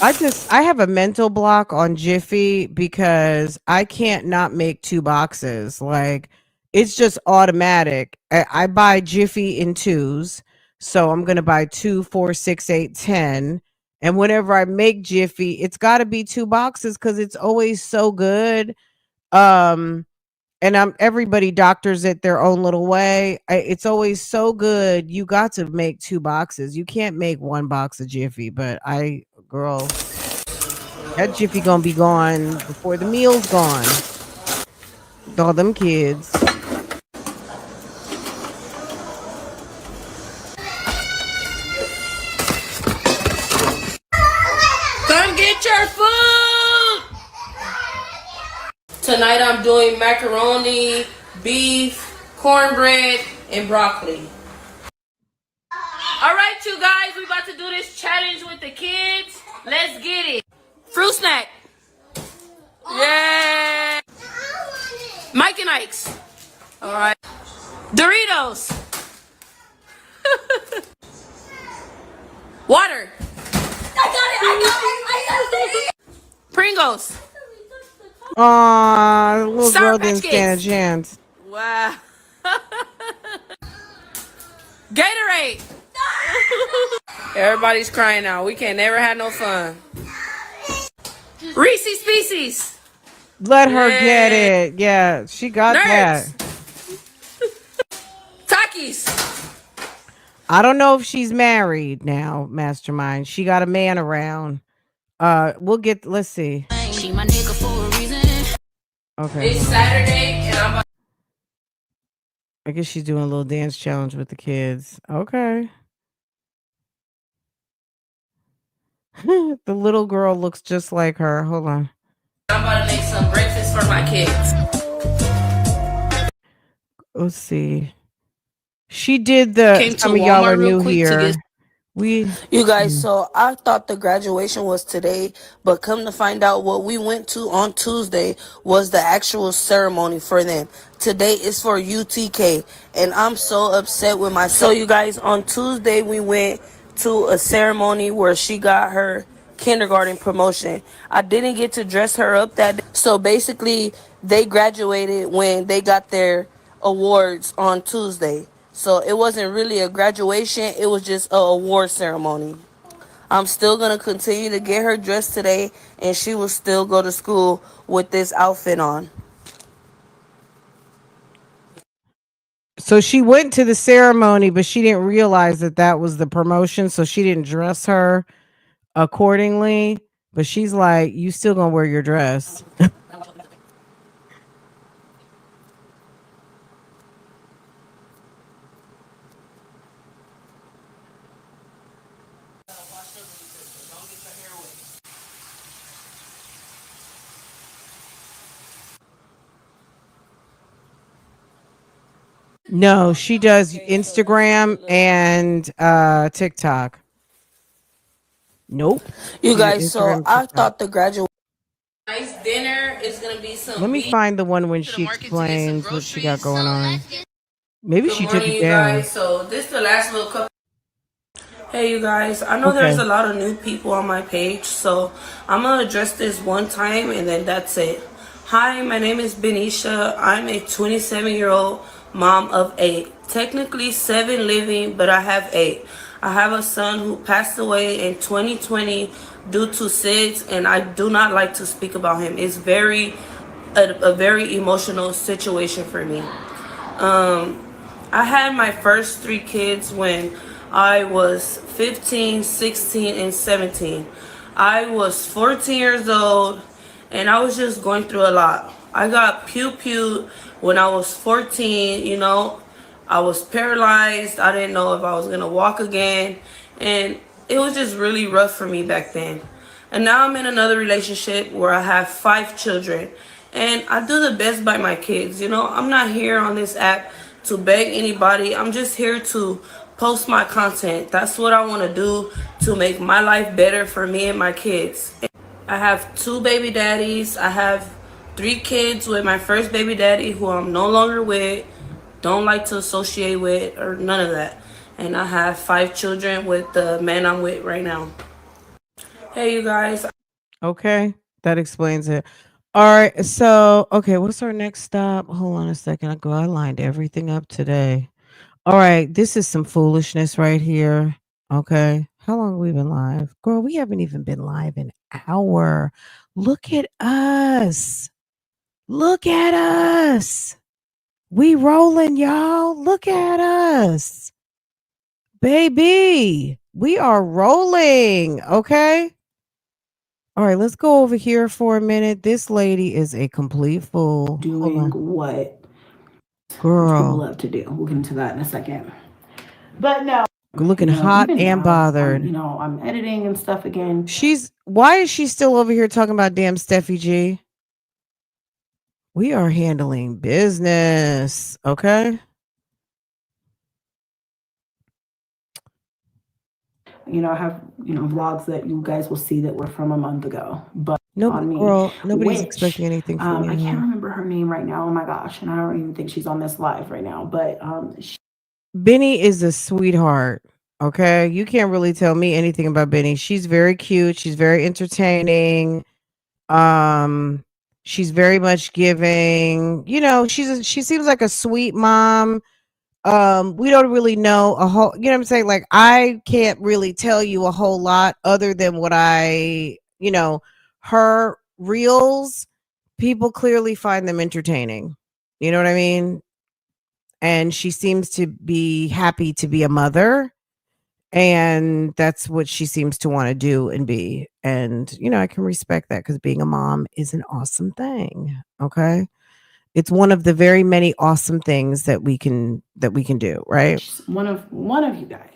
I have a mental block on Jiffy because I can't not make 2 boxes. Like, it's just automatic. I buy Jiffy in 2s. So I'm going to buy 2, 4, 6, 8, 10. And whenever I make Jiffy, it's got to be 2 boxes because it's always so good. And everybody doctors it their own little way. It's always so good. You got to make 2 boxes. You can't make 1 box of Jiffy, but girl, that Jiffy gonna be gone before the meal's gone. With all them kids. Come get your food! Tonight I'm doing macaroni, beef, cornbread, and broccoli. All right, you guys, we about to do this challenge with the kids. Let's get it. Fruit snack. Yeah. Mike and Ike's. All right. Doritos. Water. I got it. Pringles. Aw, little Sour girl Patch didn't stand a Kids. chance. Wow. Gatorade. Everybody's crying now. We can't never have no fun. Reese's Pieces. Let her get it. Yeah, she got that. Takis. I don't know if she's married now, Mastermind. She got a man around. Let's see. She my nigga for a reason. Okay. It's Saturday and I'm about I guess she's doing a little dance challenge with the kids. Okay. The little girl looks just like her. Hold on. to make some breakfast for my kids. let's see. She did the. Came to Some of y'all are Walmart real new quick to get. here. We. You guys, so I thought the graduation was today, but come to find out what we went to on Tuesday was the actual ceremony for them. Today is for UTK, and I'm so upset with myself. So you guys, on Tuesday we went to a ceremony where she got her kindergarten promotion. I didn't get to dress her up that day. So basically, they graduated when they got their awards on Tuesday. So it wasn't really a graduation, it was just a award ceremony. I'm still going to continue to get her dressed today, and she will still go to school with this outfit on. So she went to the ceremony, but she didn't realize that that was the promotion. So she didn't dress her accordingly. But she's like, you still gonna wear your dress. No, she does Instagram and TikTok. Nope. You She did guys, so Instagram, I TikTok. thought the graduation. Nice dinner is going to be some. Let me beef find the one when to the she market to get some explains what she got groceries. going on. Maybe Good she took morning, it you down. guys. So this is the last little couple. Hey, you guys. I know Okay. there's a lot of new people on my page, so I'm gonna address this one time and then that's it. Hi, my name is Benisha. I'm a 27-year-old mom of 8. Technically 7 living, but I have 8. I have a son who passed away in 2020 due to SIDS, and I do not like to speak about him. It's a very emotional situation for me. I had my first 3 kids when I was 15, 16, and 17. I was 14 years old, and I was just going through a lot. I got pew-pewed when I was 14, you know. I was paralyzed. I didn't know if I was going to walk again. And it was just really rough for me back then. And now I'm in another relationship where I have 5 children. And I do the best by my kids. You know, I'm not here on this app to beg anybody. I'm just here to post my content. That's what I want to do to make my life better for me and my kids. I have 2 baby daddies. I have 3 kids with my first baby daddy who I'm no longer with, don't like to associate with, or none of that. And I have 5 children with the man I'm with right now. Hey, you guys. Okay, that explains it. All right, so okay, what's our next stop? Hold on a second. I lined everything up today. All right, this is some foolishness right here. Okay, how long have we been live, girl? We haven't even been live an hour. Look at us. Look at us. We rolling, y'all. Look at us, baby. We are rolling. Okay. All right, let's go over here for a minute. This lady is a complete fool. Doing what Girl, people love to do. We'll get into that in a second. But no, looking hot and bothered. I'm editing and stuff again. Why is she still over here talking about damn Steffi G? We are handling business, okay? I have, vlogs that you guys will see that were from a month ago. But on me, girl, nobody's expecting anything from you. I can't remember her name right now. Oh my gosh. And I don't even think she's on this live right now. But Beanie is a sweetheart. Okay. You can't really tell me anything about Beanie. She's very cute. She's very entertaining. She's very much giving. She seems like a sweet mom. We don't really know a whole, you know what I'm saying? Like, I can't really tell you a whole lot other than what her reels, people clearly find them entertaining. You know what I mean? And she seems to be happy to be a mother, and that's what she seems to want to do and be. And I can respect that, because being a mom is an awesome thing. Okay. It's one of the very many awesome things that we can do, right? One of you guys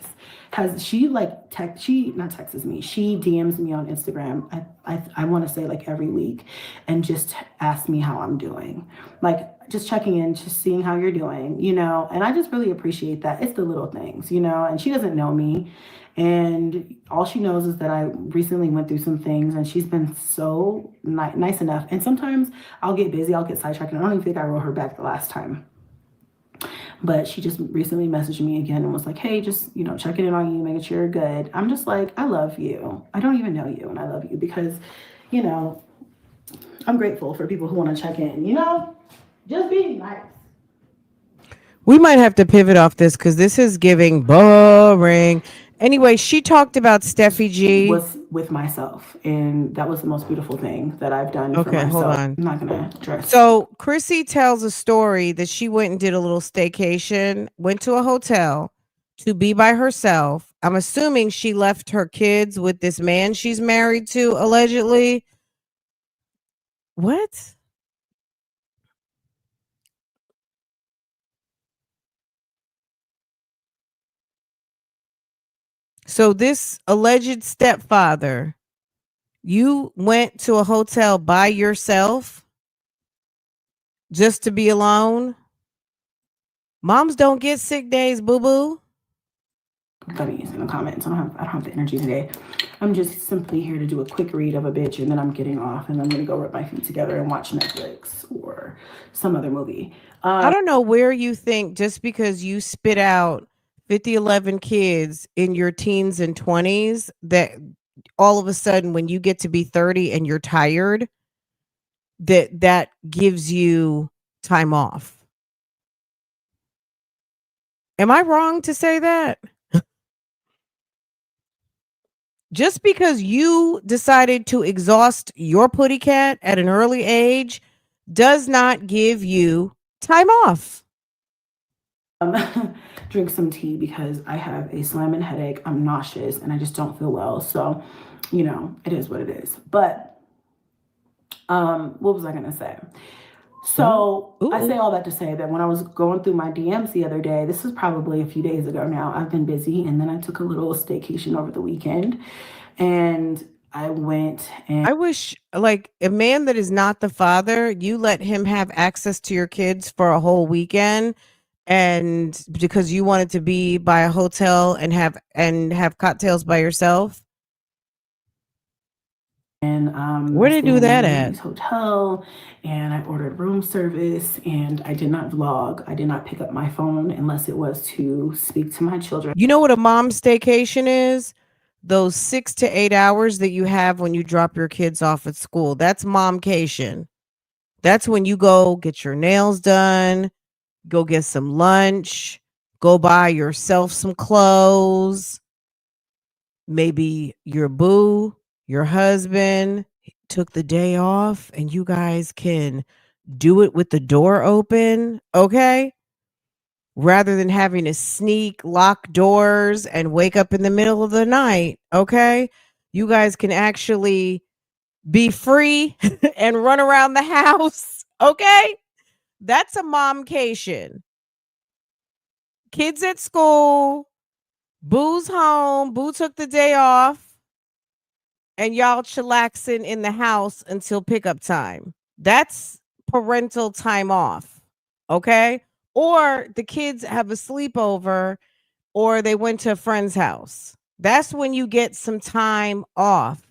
has she like she not texts me, she DMs me on Instagram. I want to say like every week, and just asks me how I'm doing, like just checking in, just seeing how you're doing, you know. And I just really appreciate that. It's the little things, you know. And she doesn't know me, and all she knows is that I recently went through some things, and she's been so nice enough. And sometimes I'll get busy, I'll get sidetracked, and I don't even think I wrote her back the last time. But she just recently messaged me again and was like, hey, just, you know, checking in on you, making sure you're good. I'm just like, I love you. I don't even know you, and I love you because, you know, I'm grateful for people who want to check in, you know, just being nice. We might have to pivot off this because this is giving boring. Anyway, she talked about Steffi G. Was with myself, and that was the most beautiful thing that I've done for myself. Hold on. I'm not gonna dress. So Chrissy tells a story that she went and did a little staycation, went to a hotel to be by herself. I'm assuming she left her kids with this man she's married to, allegedly. What? So this alleged stepfather, you went to a hotel by yourself just to be alone? Moms don't get sick days, boo-boo. Funnies in the comments. I don't have the energy today. I'm just simply here to do a quick read of a bitch, and then I'm getting off, and I'm gonna go rub my feet together and watch Netflix or some other movie. I don't know where you think just because you spit out 11 kids in your teens and 20s that all of a sudden when you get to be 30 and you're tired, that gives you time off. Am I wrong to say that? Just because you decided to exhaust your putty cat at an early age does not give you time off. Drink some tea because I have a slamming headache. I'm nauseous and I just don't feel well. So, you know, it is what it is. But what was I gonna say? So I say all that to say that when I was going through my DMs the other day, this was probably a few days ago now, I've been busy, and then I took a little staycation over the weekend, and I went and I wish, like, a man that is not the father, you let him have access to your kids for a whole weekend, and because you wanted to be by a hotel and have cocktails by yourself. And where did they do that at? Hotel, and I ordered room service, and I did not vlog. I did not pick up my phone unless it was to speak to my children. You know what a mom staycation is? Those 6 to 8 hours that you have when you drop your kids off at school. That's momcation. That's when you go get your nails done, go get some lunch, go buy yourself some clothes. Maybe your boo, your husband took the day off, and you guys can do it with the door open, okay? Rather than having to sneak, lock doors, and wake up in the middle of the night, okay? You guys can actually be free and run around the house, okay? That's a momcation. Kids at school, boo's home, boo took the day off, and y'all chillaxing in the house until pickup time. That's parental time off, okay? Or the kids have a sleepover, or they went to a friend's house. That's when you get some time off.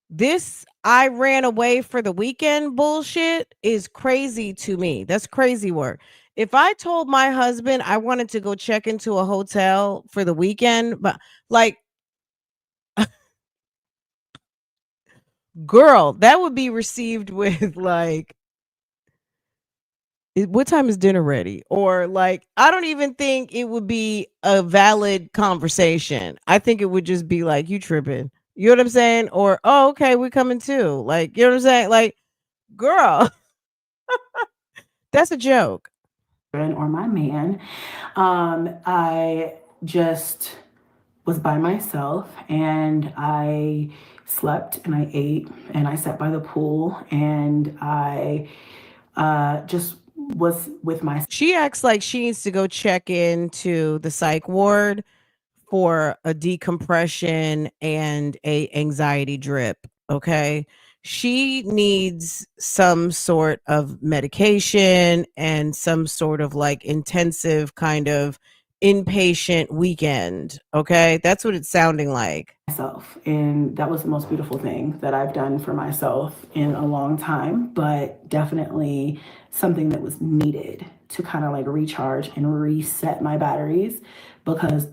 This I ran away for the weekend bullshit is crazy to me. That's crazy work. If I told my husband I wanted to go check into a hotel for the weekend, but like, girl, that would be received with like, what time is dinner ready? Or like, I don't even think it would be a valid conversation. I think it would just be like, you tripping. You know what I'm saying? Or, oh, okay, we're coming too. Like, you know what I'm saying? Like, girl, that's a joke. Or my man. I just was by myself, and I slept and I ate and I sat by the pool and I just was with my. She acts like she needs to go check into the psych ward for a decompression and a anxiety drip. Okay. She needs some sort of medication and some sort of like intensive kind of inpatient weekend. Okay. That's what it's sounding like. Myself, and that was the most beautiful thing that I've done for myself in a long time, but definitely something that was needed to kind of like recharge and reset my batteries, because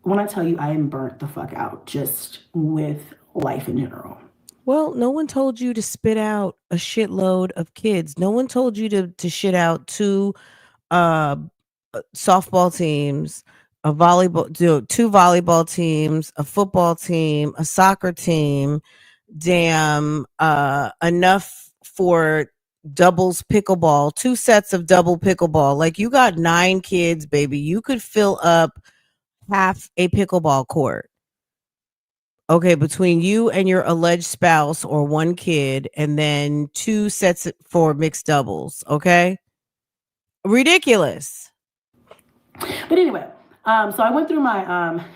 when I tell you I am burnt the fuck out just with life in general. Well, no one told you to spit out a shitload of kids. No one told you to shit out two softball teams, two volleyball teams, a football team, a soccer team, enough for doubles pickleball, 2 sets of double pickleball. Like, you got 9 kids, baby. You could fill up half a pickleball court. Okay, between you and your alleged spouse or 1 kid, and then 2 sets for mixed doubles. Okay, ridiculous. But anyway, so I went through my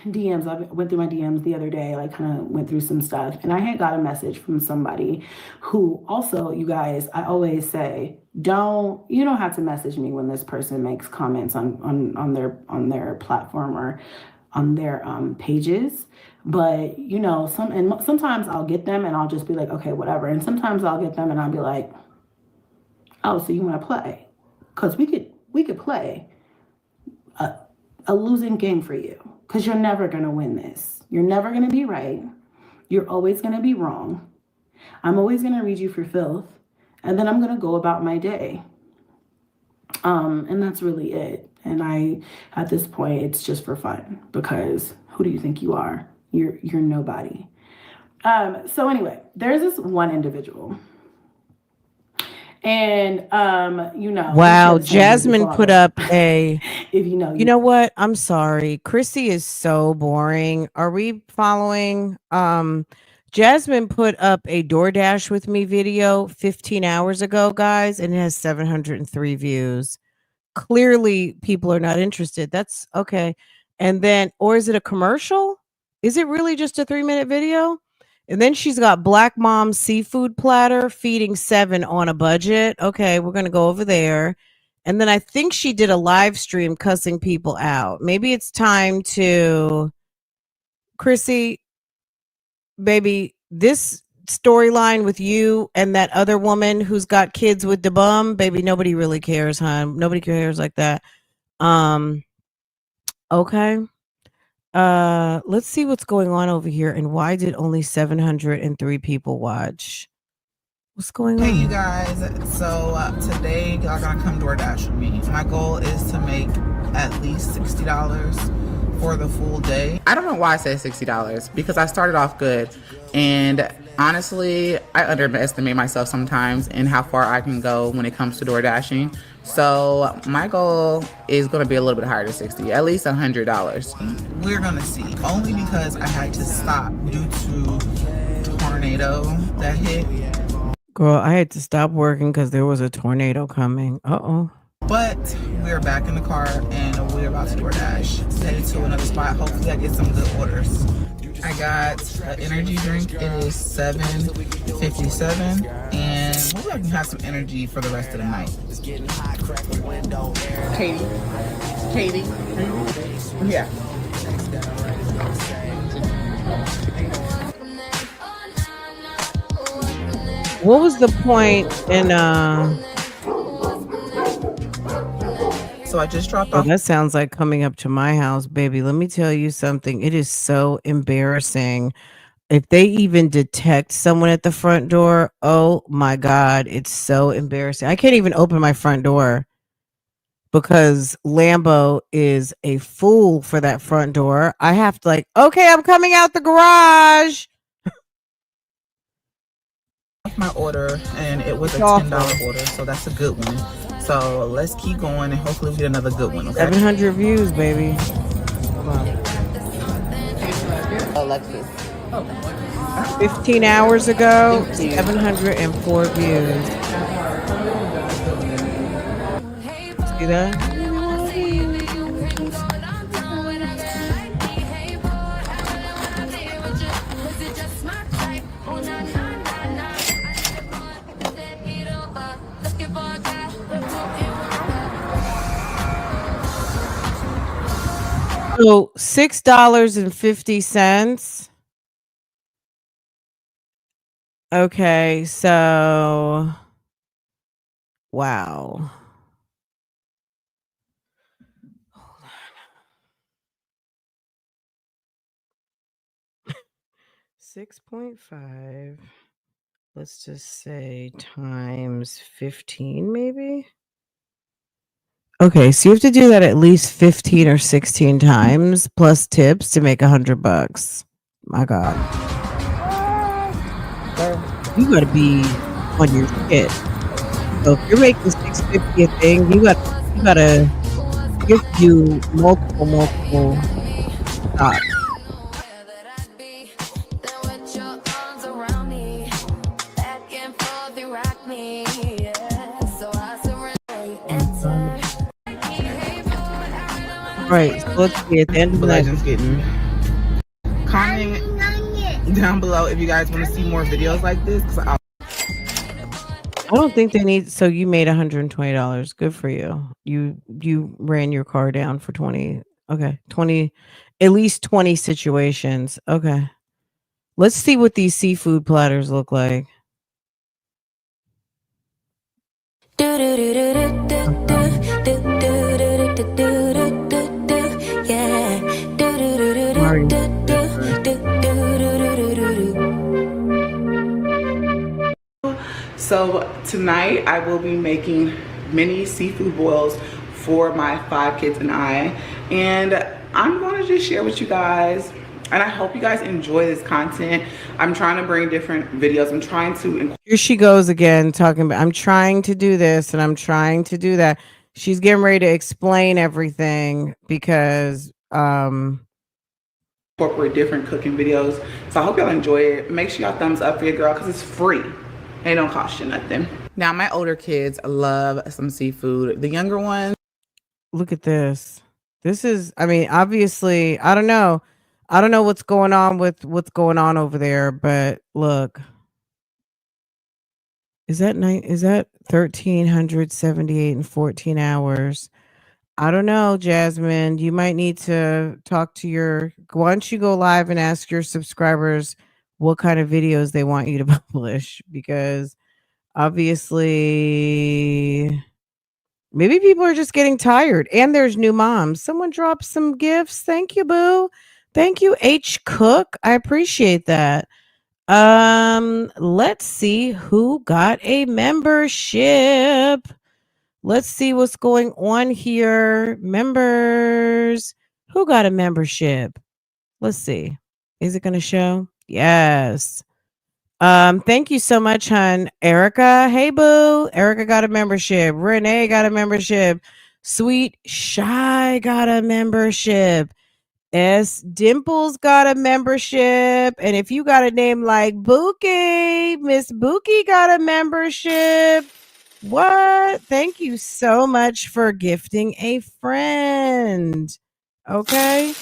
DMs. I went through my DMs the other day, like kind of went through some stuff, and I had got a message from somebody who also, you guys, I always say, you don't have to message me when this person makes comments on their platform or on their pages. But sometimes I'll get them and I'll just be like, okay, whatever. And sometimes I'll get them and I'll be like, oh, so you want to play? Because we could play a losing game for you, because you're never going to win this. You're never going to be right. You're always going to be wrong. I'm always going to read you for filth, and then I'm going to go about my day. And that's really it. And at this point, it's just for fun, because who do you think you are? You're nobody. So anyway, there's this one individual. And wow, Jasmine put up a you know what, I'm sorry, Chrissy is so boring. Are we following? Jasmine put up a DoorDash with me video 15 hours ago, guys, and it has 703 views. Clearly people are not interested. That's okay. And then, or is it a commercial? Is it really just a 3-minute video? And then she's got Black Mom's seafood platter, feeding 7 on a budget. Okay, we're going to go over there. And then I think she did a live stream cussing people out. Maybe it's time to, Chrissy, baby, this storyline with you and that other woman who's got kids with the bum, baby, nobody really cares, hon. Nobody cares like that. Okay. Let's see what's going on over here, and why did only 703 people watch? What's going on? Hey, you guys. So today y'all gonna come DoorDash with me. My goal is to make at least $60 for the full day. I don't know why I said $60, because I started off good, and honestly, I underestimate myself sometimes in how far I can go when it comes to DoorDashing. So my goal is going to be a little bit higher than 60, at least $100. We're going to see, only because I had to stop due to tornado that hit. Girl, I had to stop working because there was a tornado coming. Uh-oh. But we're back in the car and we're about to DoorDash, headed to another spot. Hopefully I get some good orders. I got an energy drink. It is $7.57, and hopefully I can have some energy for the rest of the night. Katie, yeah. What was the point in So I just dropped off. That sounds like coming up to my house, baby. Let me tell you something. It is so embarrassing. If they even detect someone at the front door, oh my God, it's so embarrassing. I can't even open my front door because Lambo is a fool for that front door. I have to like, okay, I'm coming out the garage. My order, and it was a $10 order, so that's a good one. So let's keep going, and hopefully we get another good one. Okay? 700 views, baby. Alexis, 15 hours ago, 704 views. See that? So $6.50. Okay, so wow. Hold on. 6.5. Let's just say times 15, maybe. Okay, so you have to do that at least 15 or 16 times plus tips to make $100. My God. You gotta be on your shit. So if you're making $6.50 a thing, you gotta do multiple stops. Right, so let's see at the end of the night. Comment down below if you guys want to see more videos like this. I don't think they need. So you made $120. Good for you. You ran your car down for 20. Okay, 20, at least 20 situations. Okay, let's see what these seafood platters look like. So tonight I will be making mini seafood boils for my 5 kids and I, and I'm going to just share with you guys, and I hope you guys enjoy this content. I'm trying to bring different videos. I'm trying to. Here she goes again talking about I'm trying to do this and I'm trying to do that. She's getting ready to explain everything because incorporate different cooking videos. So I hope y'all enjoy it. Make sure y'all thumbs up for your girl because it's free. It don't cost you nothing. Now my older kids love some seafood. The younger ones. Look at this. This is, I mean, obviously, I don't know what's going on over there, but look. Is that 1,378 in 14 hours? I don't know, Jasmine. You might need to talk to why don't you go live and ask your subscribers what kind of videos they want you to publish, because obviously maybe people are just getting tired and there's new moms. Someone dropped some gifts. Thank you, boo. Thank you, H Cook. I appreciate that. Let's see who got a membership. Let's see what's going on here. Members. Who got a membership? Let's see. Is it going to show? Yes. Thank you so much, hon. Erica. Hey, boo. Erica got a membership. Renee got a membership. Sweet Shy got a membership. S Dimples got a membership. And if you got a name like Bookie, Miss Bookie got a membership. What? Thank you so much for gifting a friend. Okay.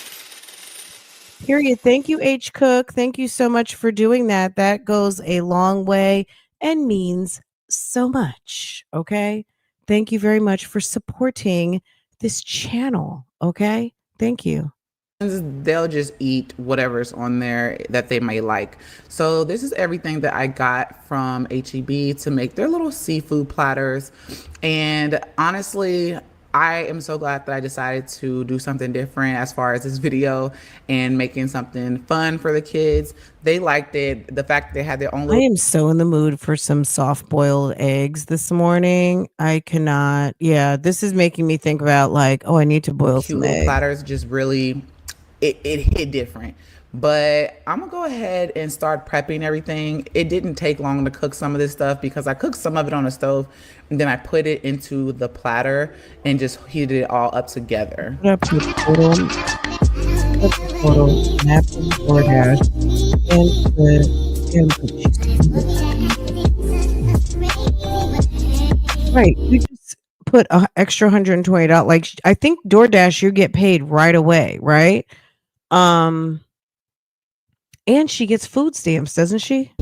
Period. Thank you, H Cook. Thank you so much for doing that. That goes a long way and means so much. Okay. Thank you very much for supporting this channel. Okay. Thank you. They'll just eat whatever's on there that they may like. So this is everything that I got from HEB to make their little seafood platters. And honestly, I am so glad that I decided to do something different as far as this video and making something fun for the kids. They liked it. The fact that they had their own little— I am so in the mood for some soft boiled eggs this morning. I cannot. Yeah, this is making me think about like, oh, I need to boil some eggs. Platters just really, it hit different. But I'm gonna go ahead and start prepping everything. It didn't take long to cook some of this stuff because I cooked some of it on the stove and then I put it into the platter and just heated it all up together. What up, total napkin DoorDash? Right. You just put a extra $120. Like I think DoorDash, you get paid right away, right? And she gets food stamps, doesn't she?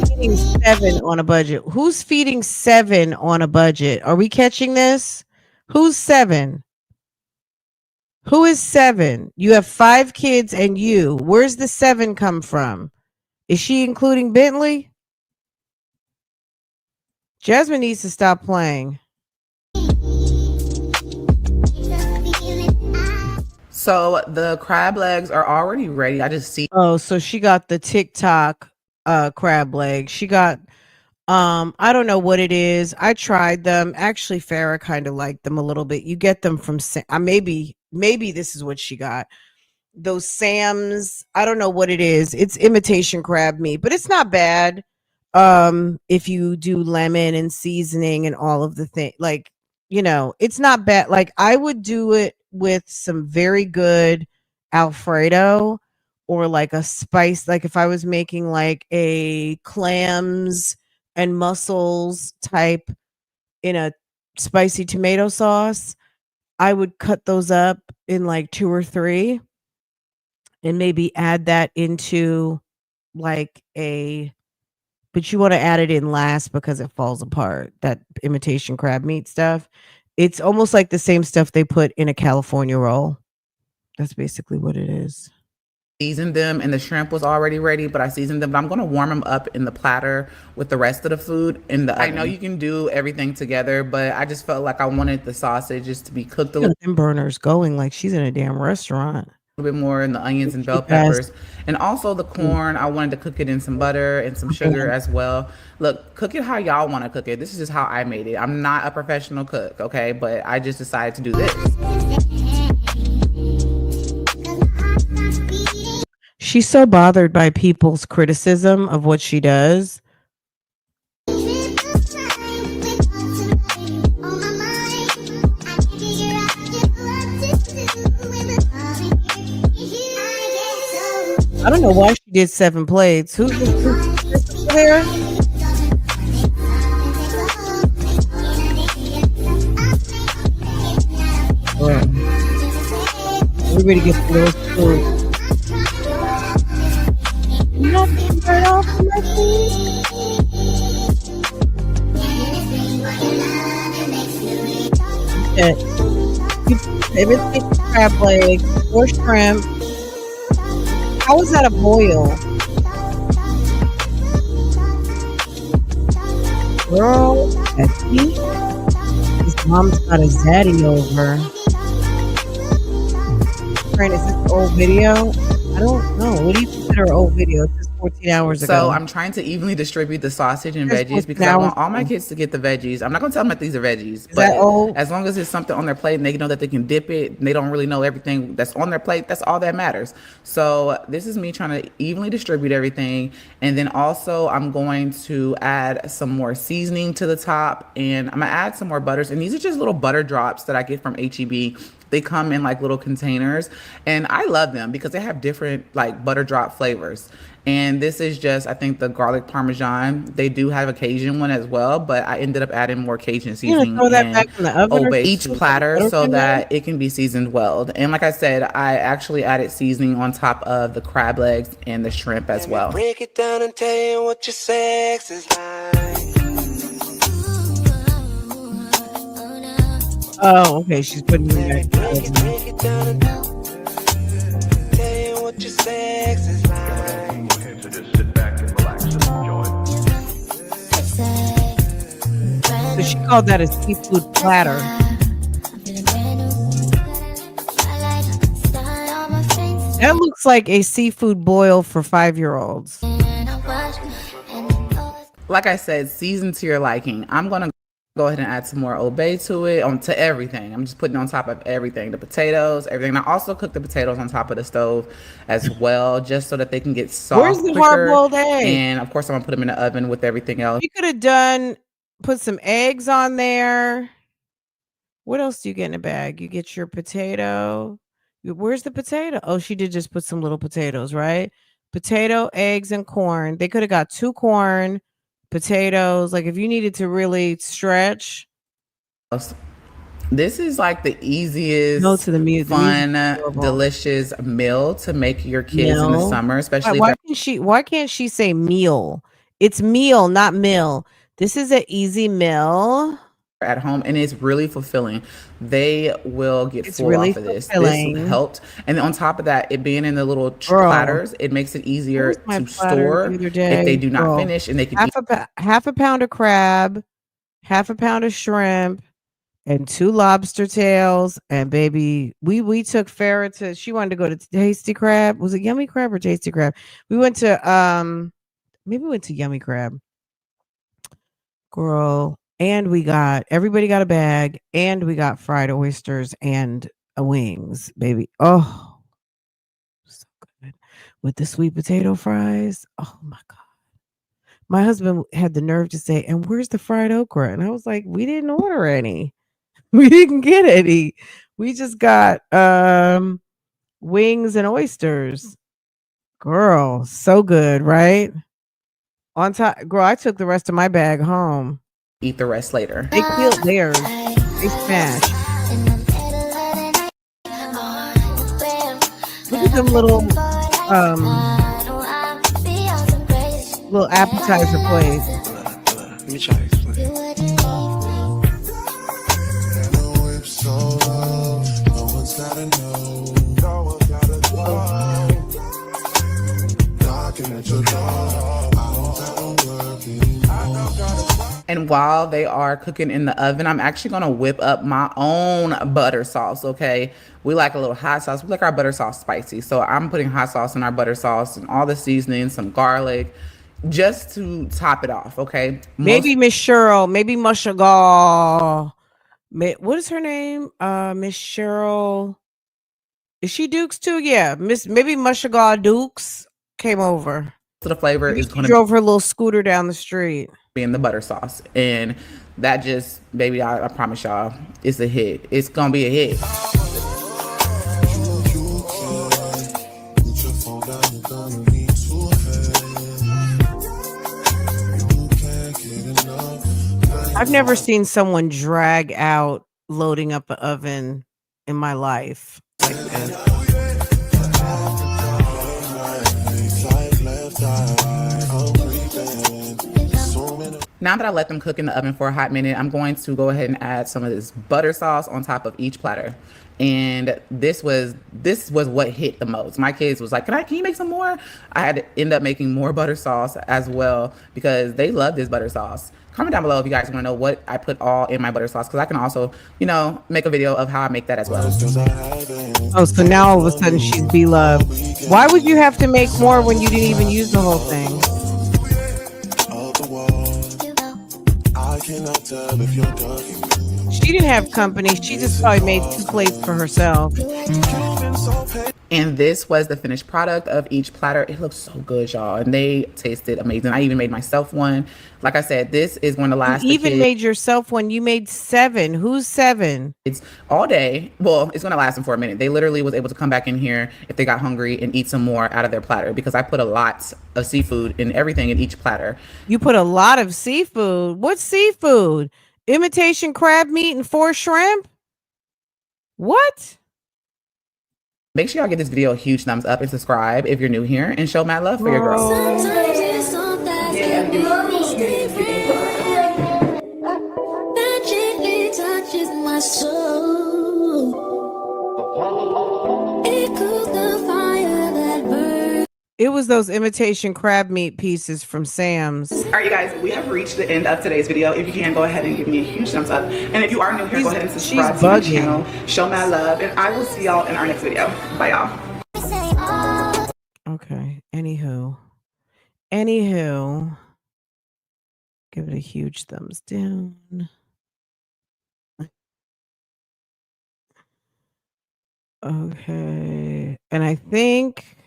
Feeding 7 on a budget. Who's feeding 7 on a budget? Are we catching this? Who's 7? Who is 7? You have 5 kids and you. Where's the 7 come from? Is she including Bentley? Jasmine needs to stop playing. So the crab legs are already ready. I just see. Oh, so she got the TikTok crab legs. She got I don't know what it is. I tried them. Actually, Farrah kind of liked them a little bit. You get them from maybe this is what she got. Those Sam's, I don't know what it is. It's imitation crab meat, but it's not bad. If you do lemon and seasoning and all of the thing, like, you know, it's not bad. Like I would do it with some very good Alfredo or like a spice, like if I was making like a clams and mussels type in a spicy tomato sauce, I would cut those up in like 2 or 3 and maybe add that into like but you want to add it in last because it falls apart. That imitation crab meat stuff. It's almost like the same stuff they put in a California roll. That's basically what it is. Seasoned them and the shrimp was already ready, but I seasoned them. But I'm going to warm them up in the platter with the rest of the food in the oven. I know you can do everything together, but I just felt like I wanted the sausages to be cooked a little. Them burners going like she's in a damn restaurant. A little bit more in the onions and bell peppers, and also the corn. I wanted to cook it in some butter and some sugar as well. Look, cook it how y'all want to cook it. This is just how I made it. I'm not a professional cook, okay, but I just decided to do this. She's so bothered by people's criticism of what she does. I don't know why she did 7 plates. Who's there? Everybody gets a little food. You not right off of my feet? If it's crab legs or shrimp. How is that a boil? Girl, that's me. His mom's got a zaddy over. Friend, is this an old video? I don't know. What do you consider an old video? It's just 14 hours ago. So I'm trying to evenly distribute the sausage and veggies because I want all my kids to get the veggies. I'm not going to tell them that these are veggies, but as long as it's something on their plate and they know that they can dip it, and they don't really know everything that's on their plate, that's all that matters. So this is me trying to evenly distribute everything. And then also I'm going to add some more seasoning to the top, and I'm going to add some more butters. And these are just little butter drops that I get from H-E-B. They come in like little containers, and I love them because they have different like butter drop flavors. And this is just, I think, the garlic parmesan. They do have a Cajun one as well, but I ended up adding more Cajun seasoning throw that back in the oven over each platter so that it can be seasoned well. And like I said, I actually added seasoning on top of the crab legs and the shrimp as well. Break it down and tell you what your sex is like. Oh, okay. She's putting it back. Break it down and tell you what your sex is like. So just sit back and relax and enjoy. So she called that a seafood platter. That looks like a seafood boil for 5-year-olds. Like I said, season to your liking. I'm going to go ahead and add some more obey to it, onto everything. I'm just putting on top of everything, the potatoes, everything. And I also cook the potatoes on top of the stove as well, just so that they can get soft. Where's the hard-boiled egg? And of course, I'm gonna put them in the oven with everything else. You could have put some eggs on there. What else do you get in a bag? You get your potato, Where's the potato? Oh, she did just put some little potatoes, right? Potato, eggs, and corn. They could have got 2 corn, potatoes. Like if you needed to really stretch. This is like the easiest, No to the fun, delicious meal to make your kids in the summer, especially. Why can't she say meal? It's meal, not meal. This is an easy meal at home, and it's really fulfilling. They will get full off of this. This helped, and then on top of that, it being in the little platters, it makes it easier to store if they do not finish, and they can half a pound of crab, half a pound of shrimp, and 2 lobster tails. And baby, we took Farrah to, she wanted to go to Tasty Crab. Was it Yummy Crab or Tasty Crab? We went to maybe we went to Yummy Crab, girl. And everybody got a bag, and we got fried oysters and wings, baby. Oh, so good with the sweet potato fries. Oh my God. My husband had the nerve to say, and where's the fried okra? And I was like, we didn't order any. We didn't get any. We just got wings and oysters. Girl, so good, right? On top, girl, I took the rest of my bag home. Eat the rest later. They killed theirs. They smashed. Look at them little appetizer plates. Let me try to explain. No one's gotta know. No one's gotta know. Knocking at your door. I don't gotta work anymore. And while they are cooking in the oven, I'm actually going to whip up my own butter sauce, okay? We like a little hot sauce. We like our butter sauce spicy. So I'm putting hot sauce in our butter sauce and all the seasonings, some garlic, just to top it off, okay? Maybe Miss Cheryl, maybe Mushagal. What is her name? Miss Cheryl. Is she Dukes too? Yeah. Maybe Mushagal Dukes came over. So the flavor is going to drove her little scooter down the street. Be in the butter sauce, and that just, baby, I promise y'all, it's a hit. It's gonna be a hit. I've never seen someone drag out loading up an oven in my life like this. Now that I let them cook in the oven for a hot minute, I'm going to go ahead and add some of this butter sauce on top of each platter. And this was what hit the most. My kids was like, can you make some more? I had to end up making more butter sauce as well because they love this butter sauce. Comment down below if you guys want to know what I put all in my butter sauce, because I can also, make a video of how I make that as well. Oh, so now all of a sudden she's beloved. Why would you have to make more when you didn't even use the whole thing? She didn't have company. She just probably made 2 plates for herself. And this was the finished product of each platter. It looks so good, y'all, and they tasted amazing. I even made myself one. Like I said, this is going to last. You even made yourself one. You made 7. Who's 7? It's all day. Well, it's going to last them for a minute. They literally was able to come back in here if they got hungry and eat some more out of their platter, because I put a lot of seafood and everything in each platter. You put a lot of seafood. What seafood? Imitation crab meat and 4 shrimp? What? Make sure y'all give this video a huge thumbs up and subscribe if you're new here, and show mad love for your girl. Sometimes it's all that gently touches my soul. It cools the fire that burns. It was those imitation crab meat pieces from Sam's. All right, you guys, we have reached the end of today's video. If you can, go ahead and give me a huge thumbs up. And if you are new here, go ahead and subscribe to my channel. Show my love, and I will see y'all in our next video. Bye, y'all. Okay, anywho. Give it a huge thumbs down. Okay, and I think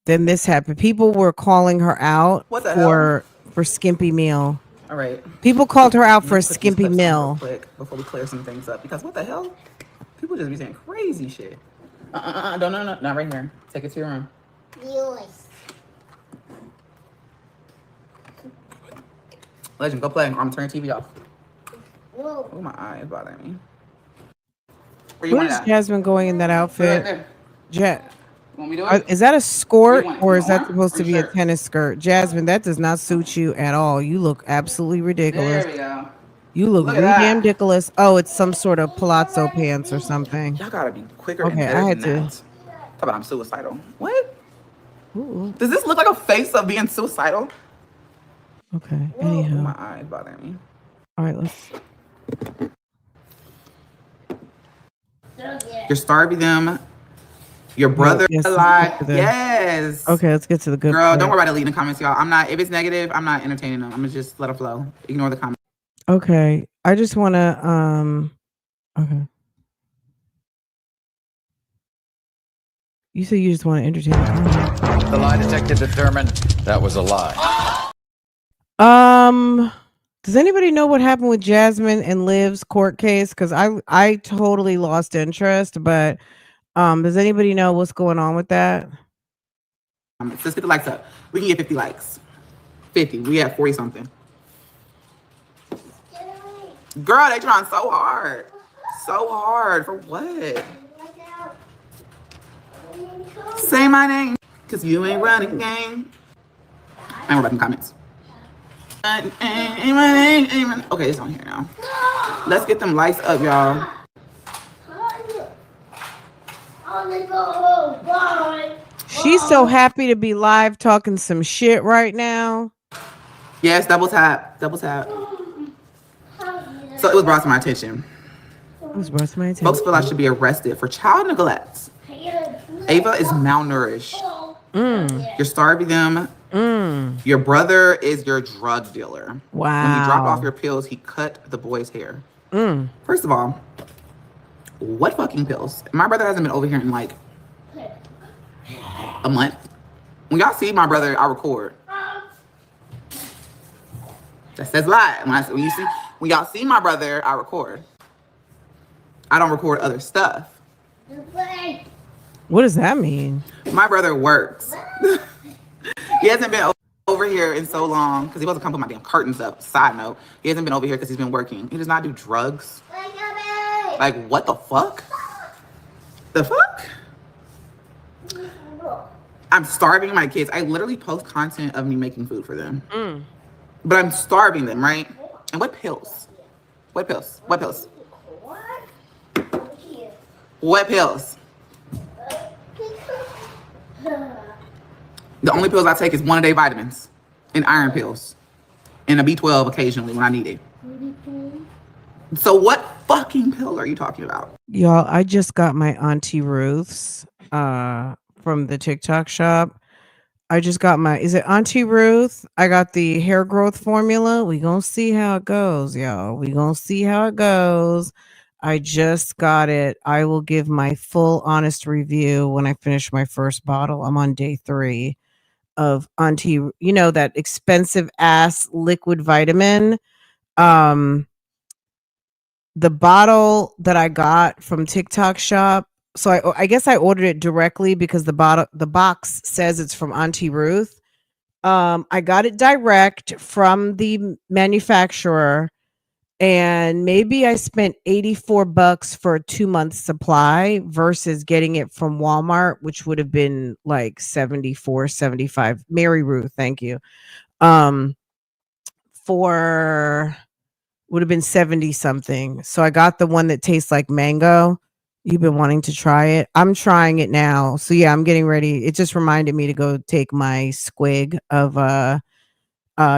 then this happened. People were calling her out for skimpy meal. All right. People called her out for a skimpy meal. Real quick before we clear some things up, because what the hell? People just be saying crazy shit. Don't, no, not right here. Take it to your room. Legend, go play. I'm gonna turn your TV off. Oh, my eye is bothering me. Where you What want is it at? Jasmine going in that Right outfit? there. Jet. Want me to do it? Is that a skirt want? or You is that want supposed or to your be a shirt? tennis skirt? Jasmine, that does not suit you at all. You look absolutely ridiculous. There we go. You look Look at damn that. ridiculous. Oh, it's some sort of palazzo pants or something. Y'all gotta be quicker and Okay, better I than had to. that. Talk about I'm suicidal. What? Ooh. Does this look like a face of being suicidal? Okay. Oh, Anyhow. my eye is bothering me. All right, let's. You're starving them. Your brother yes, alive. let's get to the- Yes. Okay, let's get to the good Girl, part. don't worry about it. Leave in the comments, y'all. I'm not. If it's negative, I'm not entertaining them. I'm gonna just let it flow. Ignore the comments. Okay, I just want to. Okay. You say you just want to entertain the comments. The lie detector determined that was a lie. Does anybody know what happened with Jasmine and Liv's court case? Because I totally lost interest, but does anybody know what's going on with that? Let's get the likes up. We can get 50 likes. 50. We have 40 something. Girl, they trying so hard. So hard. For what? Say my name. Because you ain't running game. I ain't about them comments. Okay, it's on here now. Let's get them likes up, y'all. She's so happy to be live talking some shit right now. Yes, double tap. Double tap. So it was brought to my attention. It was brought to my attention. Folks feel I should be arrested for child neglect. Ava is malnourished. You're starving them. Your brother is your drug dealer. Wow. When he dropped off your pills, he cut the boy's hair. First of all, what fucking pills? My brother hasn't been over here in like a month. When y'all see my brother, I record. That says lie. When y'all see my brother, I record. I don't record other stuff. What does that mean? My brother works. He hasn't been over here in so long because he wasn't coming put my damn curtains up. Side note, he hasn't been over here because he's been working. He does not do drugs. Like, what the fuck? The fuck? I'm starving my kids. I literally post content of me making food for them. But I'm starving them, right? And what pills? What pills? What pills? What pills? The only pills I take is 1-a-day vitamins and iron pills and a B12 occasionally when I need it. So what fucking pill are you talking about? Y'all, I just got my Auntie Ruth's from the TikTok shop. I just got is it Auntie Ruth? I got the hair growth formula. We gonna see how it goes, y'all. We gonna see how it goes. I just got it. I will give my full honest review when I finish my first bottle. I'm on day 3 of Auntie, you know, that expensive ass liquid vitamin. The bottle that I got from TikTok shop. So I guess I ordered it directly because the box says it's from Auntie Ruth. I got it direct from the manufacturer, and maybe I spent $84 for a 2-month supply versus getting it from Walmart, which would have been like 74, 75. Mary Ruth, thank you. For would have been 70 something. So I got the one that tastes like mango. You've been wanting to try it. I'm trying it now. So yeah, I'm getting ready. It just reminded me to go take my squig of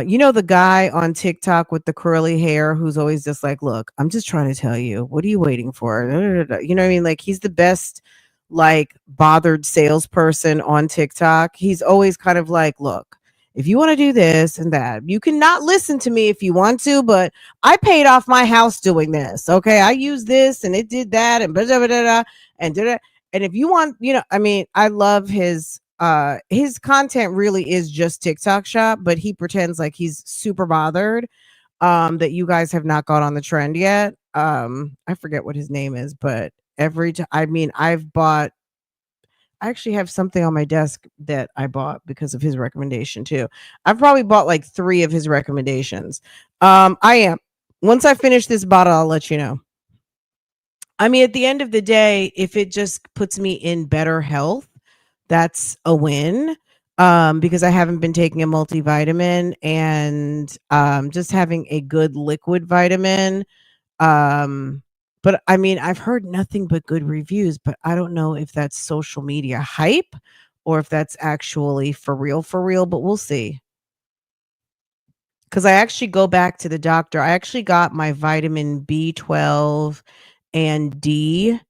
you know, the guy on TikTok with the curly hair who's always just like, look, I'm just trying to tell you, what are you waiting for? You know what I mean? Like, he's the best, like, bothered salesperson on TikTok. He's always kind of like, look, if you want to do this and that, you cannot listen to me if you want to, but I paid off my house doing this. Okay. I used this and it did that and blah, blah, blah, blah, and did it. And if you want, you know, I mean, I love his content really is just TikTok shop, but he pretends like he's super bothered that you guys have not got on the trend yet. I forget what his name is, but every time, I mean, I've bought I actually have something on my desk that I bought because of his recommendation too. I've probably bought like 3 of his recommendations. I am. Once I finish this bottle, I'll let you know. I mean, at the end of the day, if it just puts me in better health, that's a win. Because I haven't been taking a multivitamin and just having a good liquid vitamin. But I mean, I've heard nothing but good reviews, but I don't know if that's social media hype or if that's actually for real, but we'll see. Because I actually go back to the doctor. I actually got my vitamin B12 and D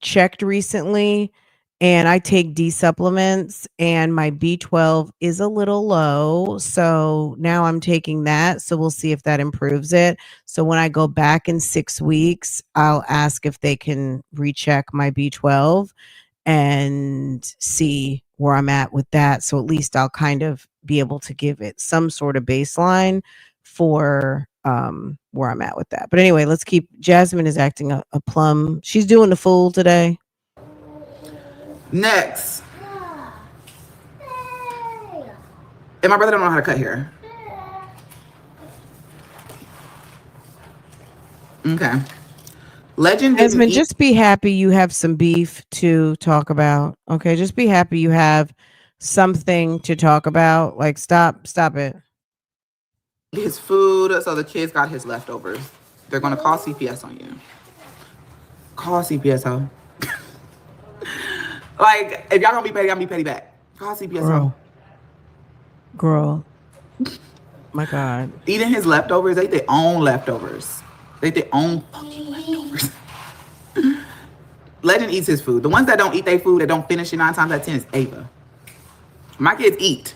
checked recently, and I take D supplements, and my B12 is a little low, so now I'm taking that, so we'll see if that improves it. So when I go back in 6 weeks, I'll ask if they can recheck my B12 and see where I'm at with that, so at least I'll kind of be able to give it some sort of baseline for where I'm at with that. But anyway, let's keep. Jasmine is acting a plum. She's doing the fool today. Next. And my brother don't know how to cut hair. Okay. Legend. Jasmine, just be happy you have some beef to talk about. Okay, just be happy you have something to talk about. Like, stop it. His food, so the kids got his leftovers. They're gonna call CPS on you. Call CPS, ho. Like, if y'all gonna be petty, I'm gonna be petty back. Call CPS, ho. Girl. My God. Eating his leftovers, they eat their own leftovers. They eat their own fucking leftovers. Legend eats his food. The ones that don't eat their food, that don't finish it 9 times out of 10 is Ava. My kids eat.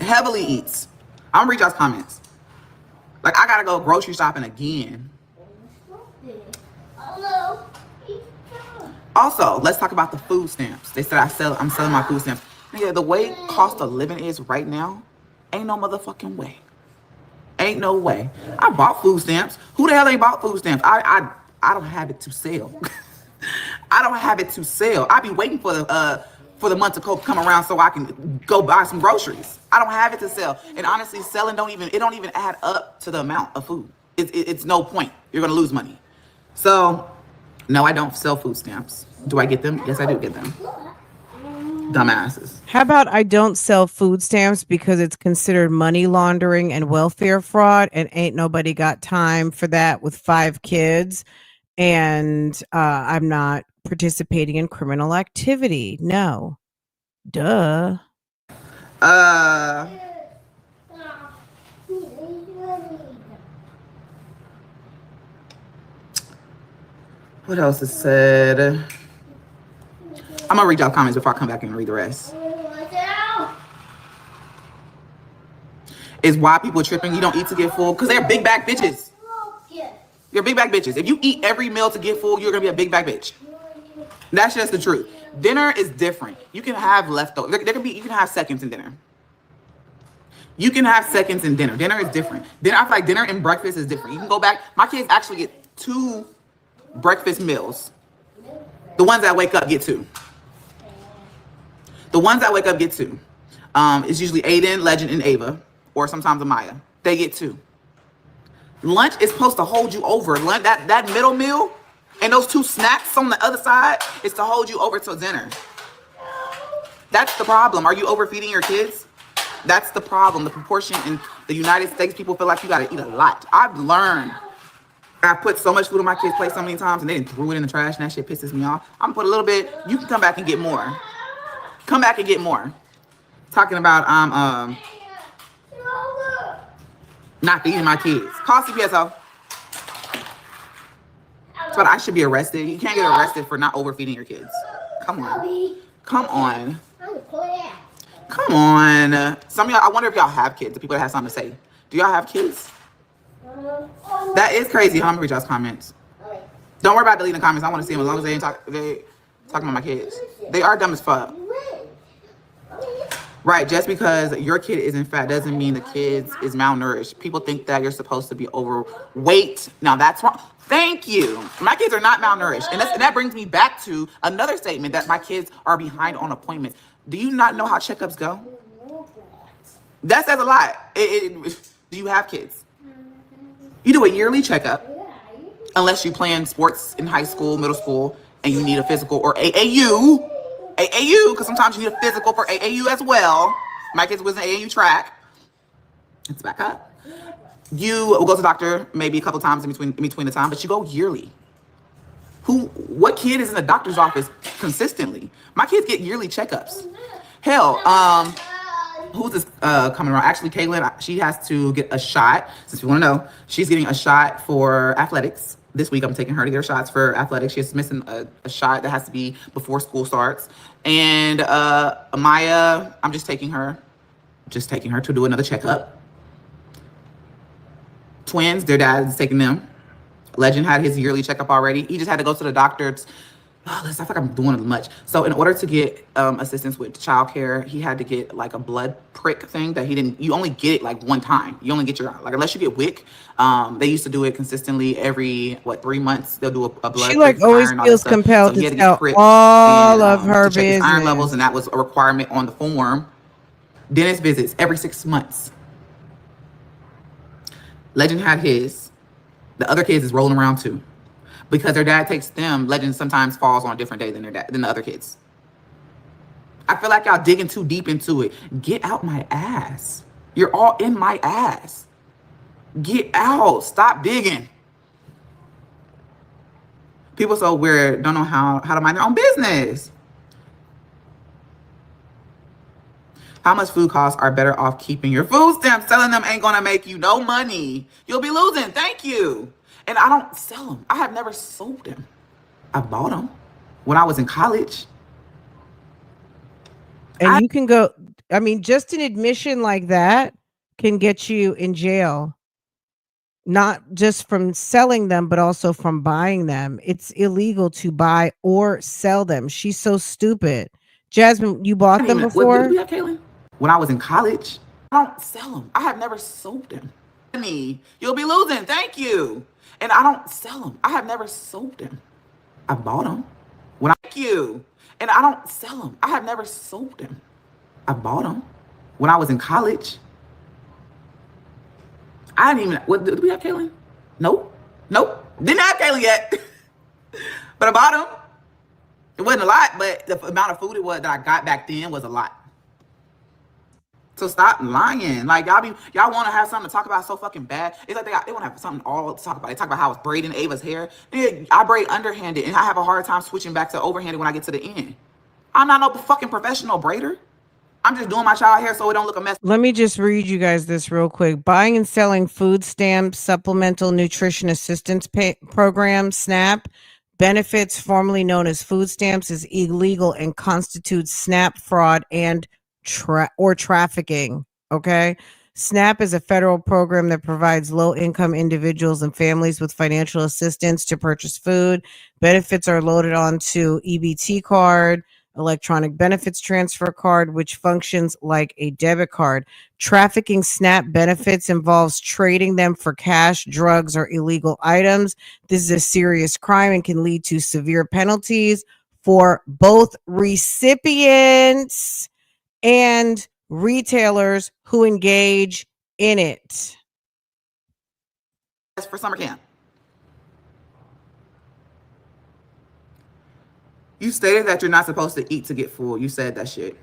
Heavily eats. I'm gonna read y'all's comments. Like, I gotta go grocery shopping again. Also, let's talk about the food stamps. They said I'm selling my food stamps. Nigga, the way cost of living is right now, ain't no motherfucking way. Ain't no way. I bought food stamps. Who the hell ain't bought food stamps? I don't have it to sell. I don't have it to sell. I be waiting for the month to come around so I can go buy some groceries. I don't have it to sell. And honestly, selling don't even add up to the amount of food. It's no point. You're gonna lose money. So no, I don't sell food stamps. Do I get them? Yes, I do get them. Dumbasses. How about I don't sell food stamps because it's considered money laundering and welfare fraud, and ain't nobody got time for that with 5 kids, and I'm not participating in criminal activity. No. Duh. What else is said? I'm gonna read y'all comments before I come back and read the rest. Is why people tripping you don't eat to get full? Because they're big back bitches. You're big back bitches. If you eat every meal to get full, you're gonna be a big back bitch. That's just the truth. Dinner is different. You can have leftovers. You can have seconds in dinner. You can have seconds in dinner. Dinner is different. I feel like dinner and breakfast is different. You can go back. My kids actually get 2 breakfast meals. The ones that wake up get 2. The ones that wake up get 2. It's usually Aiden, Legend, and Ava, or sometimes Amaya. They get 2. Lunch is supposed to hold you over. Lunch, that middle meal and those 2 snacks on the other side is to hold you over till dinner. That's the problem. Are you overfeeding your kids? That's the problem. The proportion in the United States, people feel like you gotta eat a lot. I've learned. I put so much food on my kids' plate so many times and they didn't threw it in the trash and that shit pisses me off. I'm gonna put a little bit. You can come back and get more. Come back and get more. Talking about not feeding my kids. Call CPS. But I should be arrested. You can't get arrested for not overfeeding your kids. Come on. Come on. Come on. Some of y'all, I wonder if y'all have kids. The people that have something to say. Do y'all have kids? That is crazy. I'm gonna read y'all's comments. Don't worry about deleting the comments. I want to see them as long as they ain't talking about my kids. They are dumb as fuck. Right, just because your kid isn't fat doesn't mean the kid is malnourished. People think that you're supposed to be overweight. Now that's wrong. Thank you. My kids are not malnourished. And that brings me back to another statement that my kids are behind on appointments. Do you not know how checkups go? That says a lot. Do you have kids? You do a yearly checkup, unless you plan sports in high school, middle school, and you need a physical or AAU, because sometimes you need a physical for AAU as well. My kids was in AAU track. Let's back up. You will go to the doctor maybe a couple times in between the time, but you go yearly. What kid is in the doctor's office consistently? My kids get yearly checkups. Hell, who's this coming around? Actually, Kaylin, she has to get a shot. Since you want to know, she's getting a shot for athletics. This week, I'm taking her to get her shots for athletics. She's missing a shot that has to be before school starts. And Maya, I'm just taking her to do another checkup. Twins, their dad's taking them. Legend had his yearly checkup already. He just had to go to the doctor. I feel like I'm doing it much. So in order to get assistance with childcare, he had to get like a blood prick thing that you only get it like one time. You only get unless you get WIC. They used to do it consistently every 3 months. They'll do a blood. She like always feels compelled to tell all of her business. Iron levels, and that was a requirement on the form. Dentist visits every 6 months. Legend had his. The other kids is rolling around too. Because their dad takes them, Legend sometimes falls on a different day than the other kids. I feel like y'all digging too deep into it. Get out my ass. You're all in my ass. Get out. Stop digging. People so weird, don't know how to mind their own business. How much food costs are better off keeping your food stamps? Selling them ain't gonna make you no money. You'll be losing. Thank you. And I don't sell them. I have never sold them. I bought them when I was in college. And you can go, just an admission like that can get you in jail. Not just from selling them, but also from buying them. It's illegal to buy or sell them. She's so stupid. Jasmine, you bought them before? What do we have, Kaylin? When I was in college, I don't sell them. I have never sold them. You'll be losing. Thank you. And I don't sell them. I have never sold them. I bought them when thank you. And I don't sell them. I have never sold them. I bought them when I was in college. I didn't even, do we have Kaylin? Nope. Didn't have Kaylin yet. But I bought them. It wasn't a lot, but the amount of food it was that I got back then was a lot. So stop lying. Like y'all want to have something to talk about so fucking bad. It's like they want to have something all to talk about. They talk about how I was braiding Ava's hair. I braid underhanded, and I have a hard time switching back to overhanded when I get to the end. I'm not no fucking professional braider. I'm just doing my child hair so it don't look a mess. Let me just read you guys this real quick. Buying and selling food stamps, supplemental nutrition assistance program, SNAP, benefits formerly known as food stamps is illegal and constitutes SNAP fraud and trafficking. Okay. SNAP is a federal program that provides low-income individuals and families with financial assistance to purchase food. Benefits are loaded onto EBT card, electronic benefits transfer card, which functions like a debit card. Trafficking SNAP benefits involves trading them for cash, drugs, or illegal items. This is a serious crime and can lead to severe penalties for both recipients and retailers who engage in it. For summer camp. You stated that you're not supposed to eat to get full. You said that shit.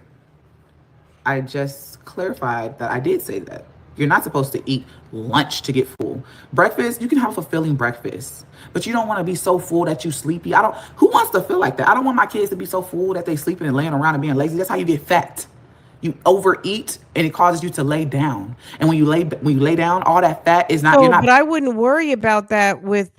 I just clarified that I did say that. You're not supposed to eat lunch to get full. Breakfast, you can have a fulfilling breakfast, but you don't want to be so full that you sleepy. Who wants to feel like that? I don't want my kids to be so full that they sleeping and laying around and being lazy. That's how you get fat. You overeat and it causes you to lay down. And when you lay down, all that fat is not. But I wouldn't worry about that with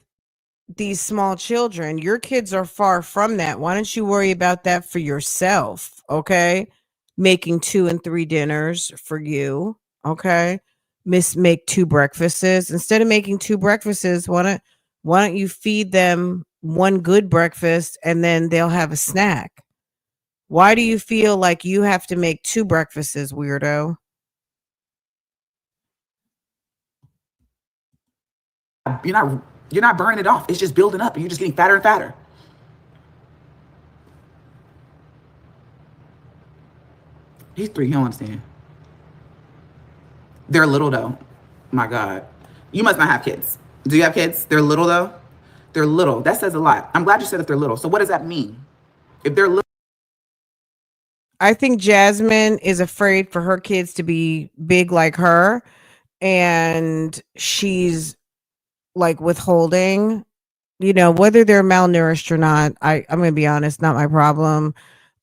these small children. Your kids are far from that. Why don't you worry about that for yourself? Okay. Making 2 and 3 dinners for you. Okay. Make 2 breakfasts. Instead of making 2 breakfasts, why don't you feed them one good breakfast and then they'll have a snack? Why do you feel like you have to make 2 breakfasts, weirdo? You're not burning it off. It's just building up and you're just getting fatter and fatter. He's 3, he don't understand. They're little though. My God. You must not have kids. Do you have kids? They're little though? They're little. That says a lot. I'm glad you said that they're little. So what does that mean? If they're little. I think Jasmine is afraid for her kids to be big like her. And she's like withholding, you know, whether they're malnourished or not. I'm going to be honest, not my problem.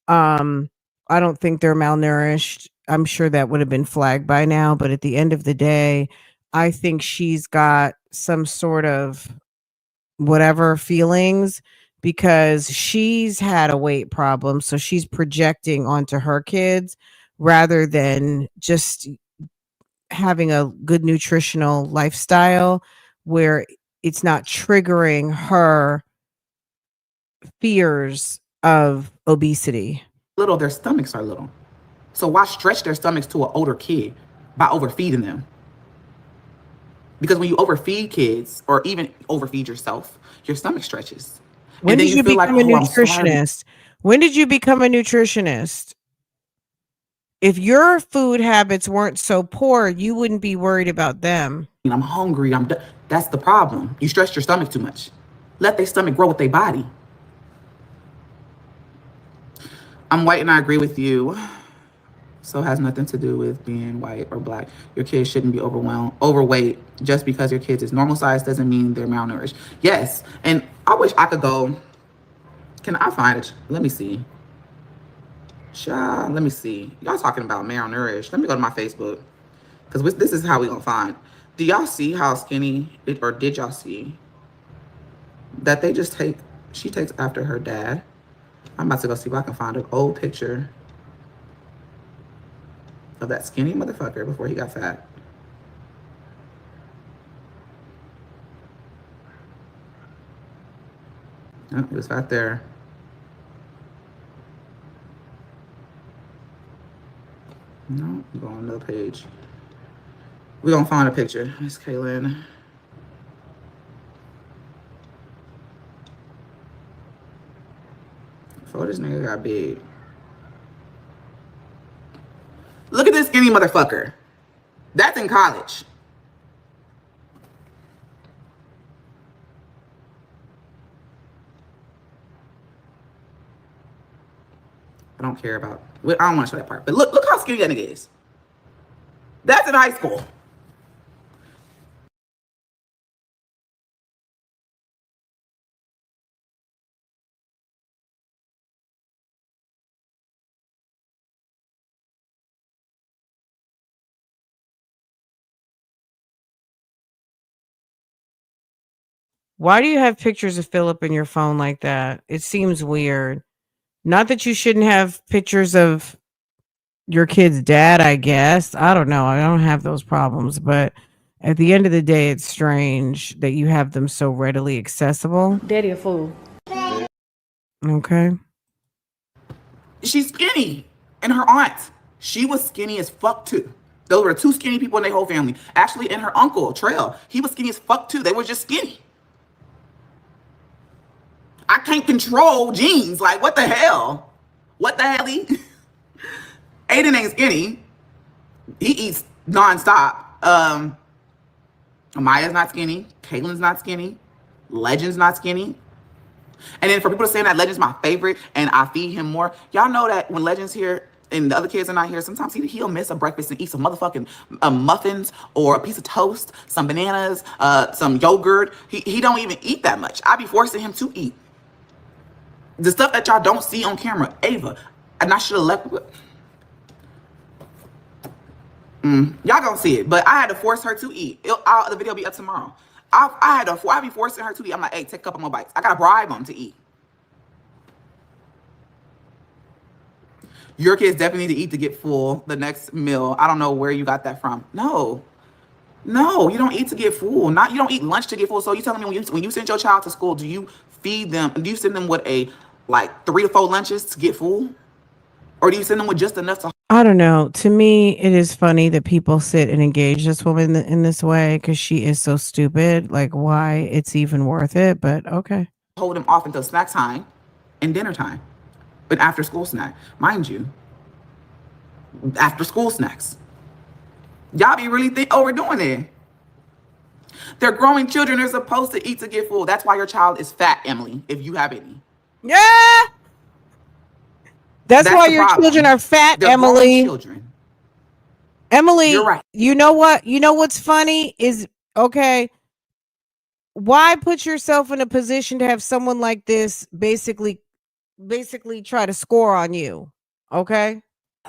I don't think they're malnourished. I'm sure that would have been flagged by now. But at the end of the day, I think she's got some sort of whatever feelings because she's had a weight problem. So she's projecting onto her kids rather than just having a good nutritional lifestyle where it's not triggering her fears of obesity. Little, their stomachs are little. So why stretch their stomachs to an older kid by overfeeding them? Because when you overfeed kids or even overfeed yourself, your stomach stretches. When did you become a nutritionist? When did you become a nutritionist? If your food habits weren't so poor, you wouldn't be worried about them. I'm hungry. That's the problem. You stretch your stomach too much. Let their stomach grow with their body. I'm white and I agree with you. So it has nothing to do with being white or black. Your kids shouldn't be overweight. Just because your kids is normal size doesn't mean they're malnourished. Yes, and I wish I could go. Can I find it? Let me see. Child, let me see. Y'all talking about malnourished. Let me go to my Facebook. Because this is how we gonna find. Do y'all see how skinny, or did y'all see that they just she takes after her dad? I'm about to go see if I can find an old picture of that skinny motherfucker before he got fat. Oh, it was right there. No, go on another page. We're gonna find a picture. Miss Kaylin. Before this nigga got big. Look at this skinny motherfucker. That's in college. I don't care about, I don't want to show that part. But look how skinny that nigga is. That's in high school. Why do you have pictures of Philip in your phone like that? It seems weird. Not that you shouldn't have pictures of your kid's dad, I guess. I don't know. I don't have those problems. But at the end of the day, it's strange that you have them so readily accessible. Daddy a fool. Okay. She's skinny. And her aunt, she was skinny as fuck too. Those were 2 skinny people in their whole family. Actually, and her uncle, Trail, he was skinny as fuck too. They were just skinny. I can't control genes. Like, what the hell? What the hell? Aiden ain't skinny. He eats nonstop. Amaya's not skinny. Caitlin's not skinny. Legend's not skinny. And then for people to say that Legend's my favorite and I feed him more, y'all know that when Legend's here and the other kids are not here, sometimes he'll miss a breakfast and eat some motherfucking muffins or a piece of toast, some bananas, some yogurt. He don't even eat that much. I be forcing him to eat. The stuff that y'all don't see on camera, Ava, and I should have left. Y'all gonna see it, but I had to force her to eat. The video will be up tomorrow. I be forcing her to eat. I'm like, hey, take a couple more bites. I gotta bribe them to eat. Your kids definitely need to eat to get full the next meal. I don't know where you got that from. No, you don't eat to get full. You don't eat lunch to get full. So you telling me when you send your child to school, do you feed them? Do you send them with like 3 to 4 lunches to get full? Or do you send them with just enough to... I don't know. To me, it is funny that people sit and engage this woman in this way because she is so stupid. Like, why it's even worth it, but okay. hold them off until snack time and dinner time. But after school snack, mind you, after school snacks. Y'all be really overdoing it. They're growing children. They're supposed to eat to get full. That's why your child is fat, Emily, if you have any. Yeah. That's why your problem. children are fat, They're Emily. Children. Emily, you're right. You know what? You know what's funny is, okay, why put yourself in a position to have someone like this basically try to score on you? Okay?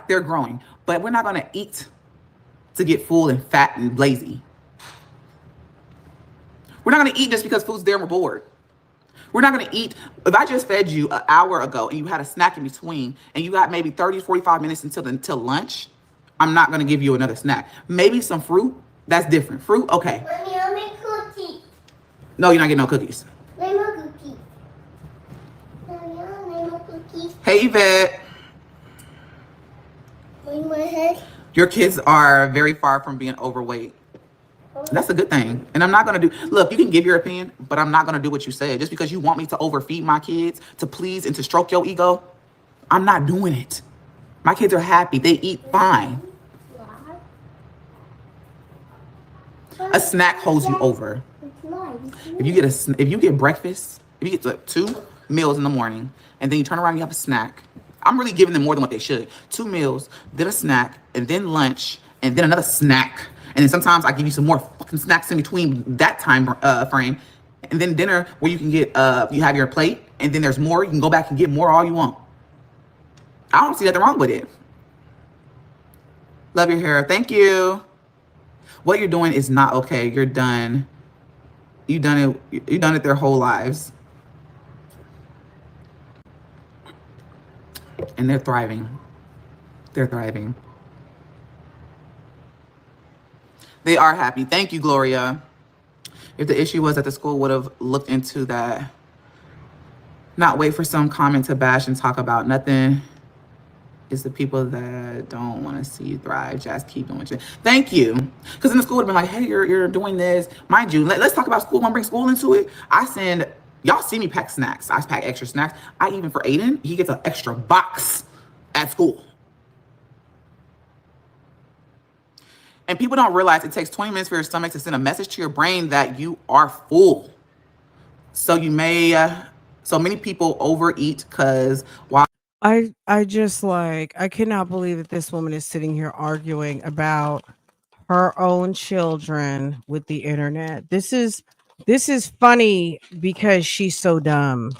They're growing, but we're not going to eat to get full and fat and lazy. We're not going to eat just because food's there and we're bored. We're not going to eat. If I just fed you an hour ago and you had a snack in between and you got maybe 30, 45 minutes until lunch, I'm not going to give you another snack. Maybe some fruit. That's different. Fruit, okay. Mommy, I'll make cookies. No, you're not getting no cookies. Make more cookies. Mommy, I'll make more cookies. Hey, Yvette. In my head. Your kids are very far from being overweight. That's a good thing. And I'm not going to do... Look, you can give your opinion, but I'm not going to do what you said. Just because you want me to overfeed my kids, to please and to stroke your ego, I'm not doing it. My kids are happy. They eat fine. A snack holds you over. If you get breakfast, if you get like 2 meals in the morning, and then you turn around and you have a snack, I'm really giving them more than what they should. 2 meals, then a snack, and then lunch, and then another snack. And then sometimes I give you some more fucking snacks in between that time frame. And then dinner where you can get, you have your plate, and then there's more. You can go back and get more all you want. I don't see nothing wrong with it. Love your hair. Thank you. What you're doing is not okay. You're done. You've done it their whole lives. And they're thriving. They're thriving. They are happy. Thank you, Gloria. If the issue was that the school would have looked into that, not wait for some comment to bash and talk about nothing. It's the people that don't want to see you thrive. Just keep doing it. Thank you. Because then the school would have been like, hey, you're doing this. Mind you, let's talk about school. Want to bring school into it? Y'all see me pack snacks. I pack extra snacks. Even for Aiden, he gets an extra box at school. And people don't realize it takes 20 minutes for your stomach to send a message to your brain that you are full. So so many people overeat because while I just like, I cannot believe that this woman is sitting here arguing about her own children with the internet. This is funny because she's so dumb.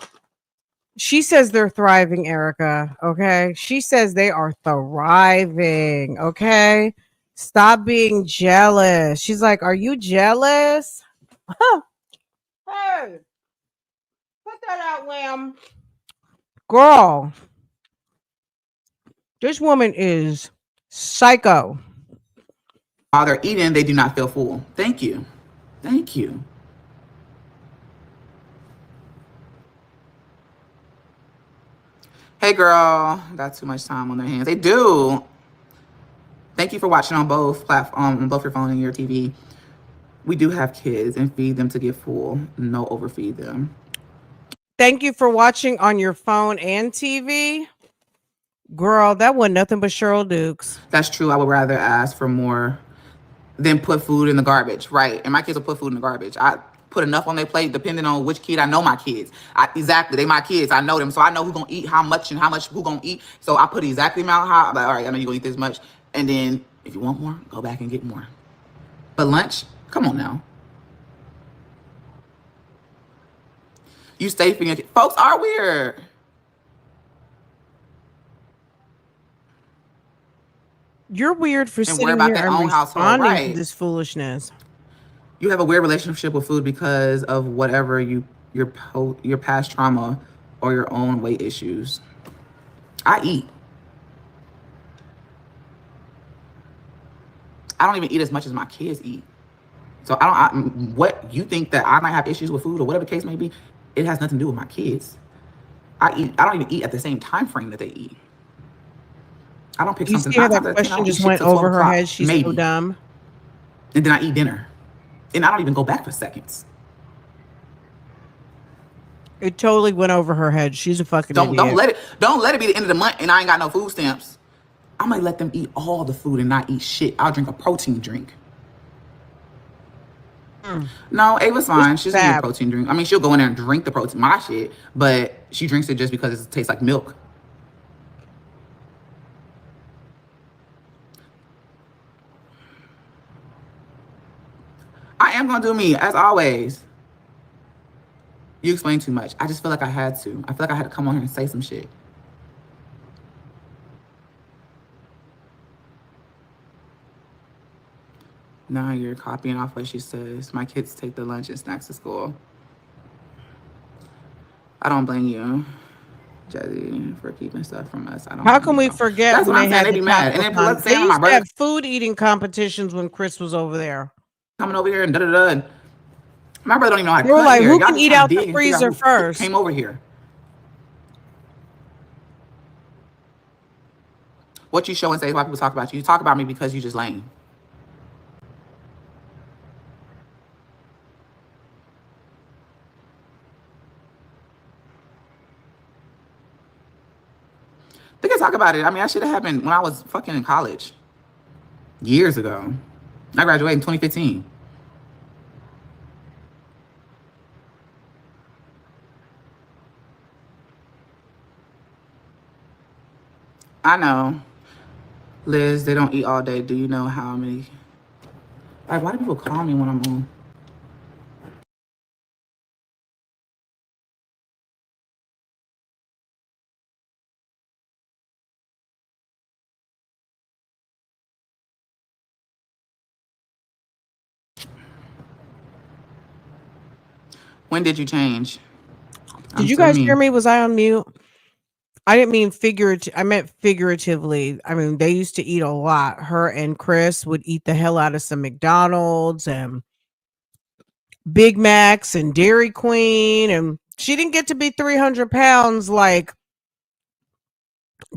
She says they're thriving, Erica. Okay. She says they are thriving. Okay. Stop being jealous. She's like, are you jealous? Hey, put that out, Lamb. Girl, this woman is psycho. While they're eating, they do not feel full. Thank you. Thank you. Hey, girl. Got too much time on their hands. They do. Thank you for watching on both platforms, on both your phone and your TV. We do have kids and feed them to get full. No overfeed them. Thank you for watching on your phone and TV. Girl, that wasn't nothing but Cheryl Dukes. That's true. I would rather ask for more than put food in the garbage. Right. And my kids will put food in the garbage. I put enough on their plate depending on which kid. I know my kids. Exactly. They my kids. I know them. So I know who's going to eat how much and how much who going to eat. So I put exactly amount high. I'm like, all right, I know you're going to eat this much. And then if you want more, go back and get more. But lunch, come on now. You stay for your kids. Folks are weird. You're weird for sitting about here their and own household, responding right? to this foolishness. You have a weird relationship with food because of whatever your past trauma or your own weight issues. I eat. I don't even eat as much as my kids eat. So what you think that I might have issues with food or whatever the case may be, it has nothing to do with my kids. I don't even eat at the same time frame that they eat. I don't pick You something. see how 9 times that out of 10, I question don't eat just shit went till 12 over her o'clock, head? She's so maybe. dumb. And then I eat dinner. And I don't even go back for seconds. It totally went over her head. She's a fucking Don't idiot. let it be the end of the month and I ain't got no food stamps. I might let them eat all the food and not eat shit. I'll drink a protein drink. No, Ava's fine. She's gonna eat a protein drink. I mean, she'll go in there and drink the protein, my shit, but she drinks it just because it tastes like milk. I am gonna do me, as always. You explain too much. I just feel like I had to. I feel like I had to come on here and say some shit. Now you're copying off what she says. My kids take the lunch and snacks to school. I don't blame you, Jazzy, for keeping stuff from us. I don't. How can we forget? That's when what I'm they saying. had They the be mad. And then let's say they on my used to brother have food eating competitions when Chris was over there. coming over here and da-da-da. My brother don't even know how to They were cut like, here. who Y'all can just eat trying to out the dig and figure out freezer who first? came over here. What you show and say is why people talk about you. You talk about me because you just lame. They can talk about it. I mean, that should have happened when I was fucking in college. Years ago. I graduated in 2015. I know. Liz, they don't eat all day. Do you know how many? Like, why do people call me when I'm on? When did you change? Did you guys hear me? Was I on mute? I didn't mean figurative. I meant figuratively. I mean, they used to eat a lot. Her and Chris would eat the hell out of some McDonald's and Big Macs and Dairy Queen. And she didn't get to be 300 pounds. Like,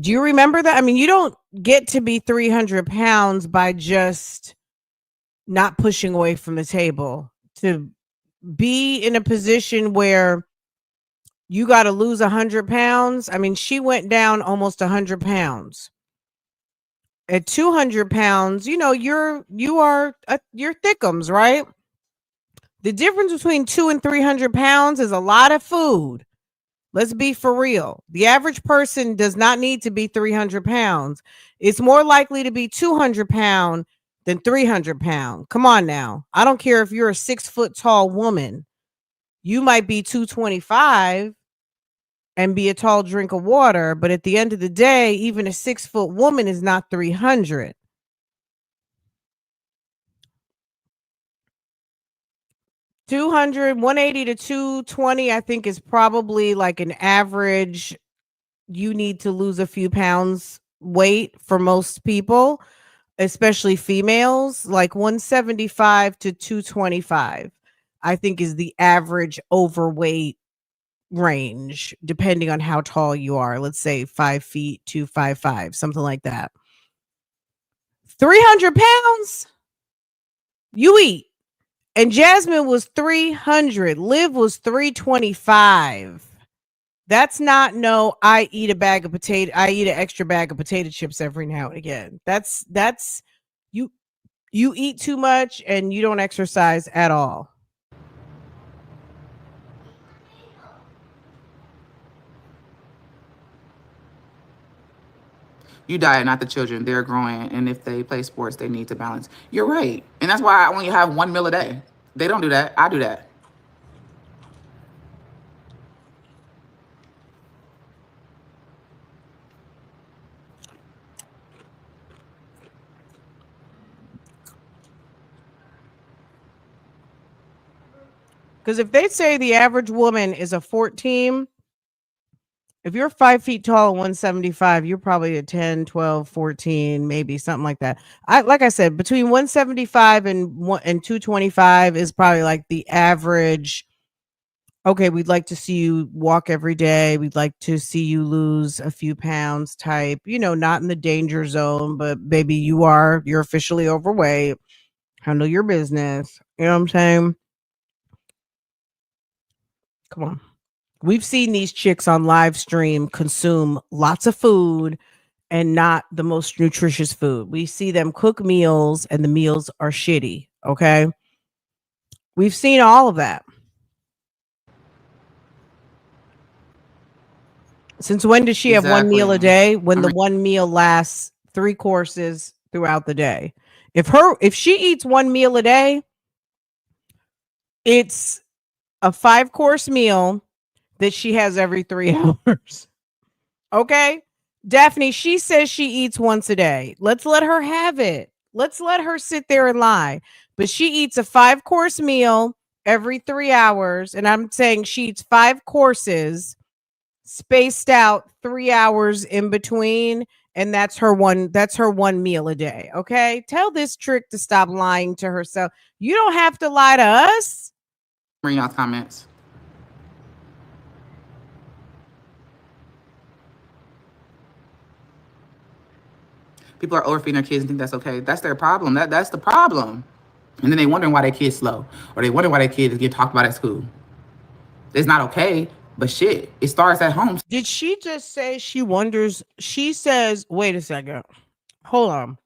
do you remember that? I mean, you don't get to be 300 pounds by just not pushing away from the table. To be in a position where you got to lose 100 pounds. I mean, she went down almost 100 pounds. At 200 pounds, you know, you're thickums, right? The difference between 200 and 300 pounds is a lot of food. Let's be for real. The average person does not need to be 300 pounds. It's more likely to be 200 pound than 300 pound. Come on now. I don't care if you're a 6 foot tall woman. You might be 225 and be a tall drink of water, but at the end of the day, even a 6 foot woman is not 300. $200, 180 to 220, I think is probably like an average. You need to lose a few pounds weight for most people, especially females. Like 175 to 225, I think is the average overweight range, depending on how tall you are. Let's say 5 feet to 5'5", something like that. 300 pounds, you eat. And Jasmine was 300. Liv was 325. That's not no, I eat an extra bag of potato chips every now and again. That's you eat too much and you don't exercise at all. You diet, not the children. They're growing, and if they play sports, they need to balance. You're right. And that's why I only have 1 meal a day. They don't do that. I do that. Because if they say the average woman is a 14, if you're 5 feet tall, 175, you're probably a 10, 12, 14, maybe something like that. Like I said, between 175 and 225 is probably like the average okay, we'd like to see you walk every day. We'd like to see you lose a few pounds type, not in the danger zone, but baby, you're officially overweight. Handle your business. You know what I'm saying? Come on. We've seen these chicks on live stream consume lots of food and not the most nutritious food. We see them cook meals and the meals are shitty. Okay. We've seen all of that. Since when does she have one meal a day when the one meal lasts 3 courses throughout the day? If she eats one meal a day, it's a 5-course meal that she has every 3 hours. Okay? Daphne, she says she eats once a day. Let's let her have it. Let's let her sit there and lie. But she eats a 5-course meal every 3 hours. And I'm saying she eats 5 courses spaced out 3 hours in between. And that's her one meal a day. Okay. Tell this trick to stop lying to herself. You don't have to lie to us. Bring y'all comments. People are overfeeding their kids and think that's okay. That's their problem. That's the problem. And then they wondering why their kid's slow, or they wonder why their kid is getting talked about at school. It's not okay, but shit, it starts at home. Did she just say she wonders? She says, wait a second. Hold on.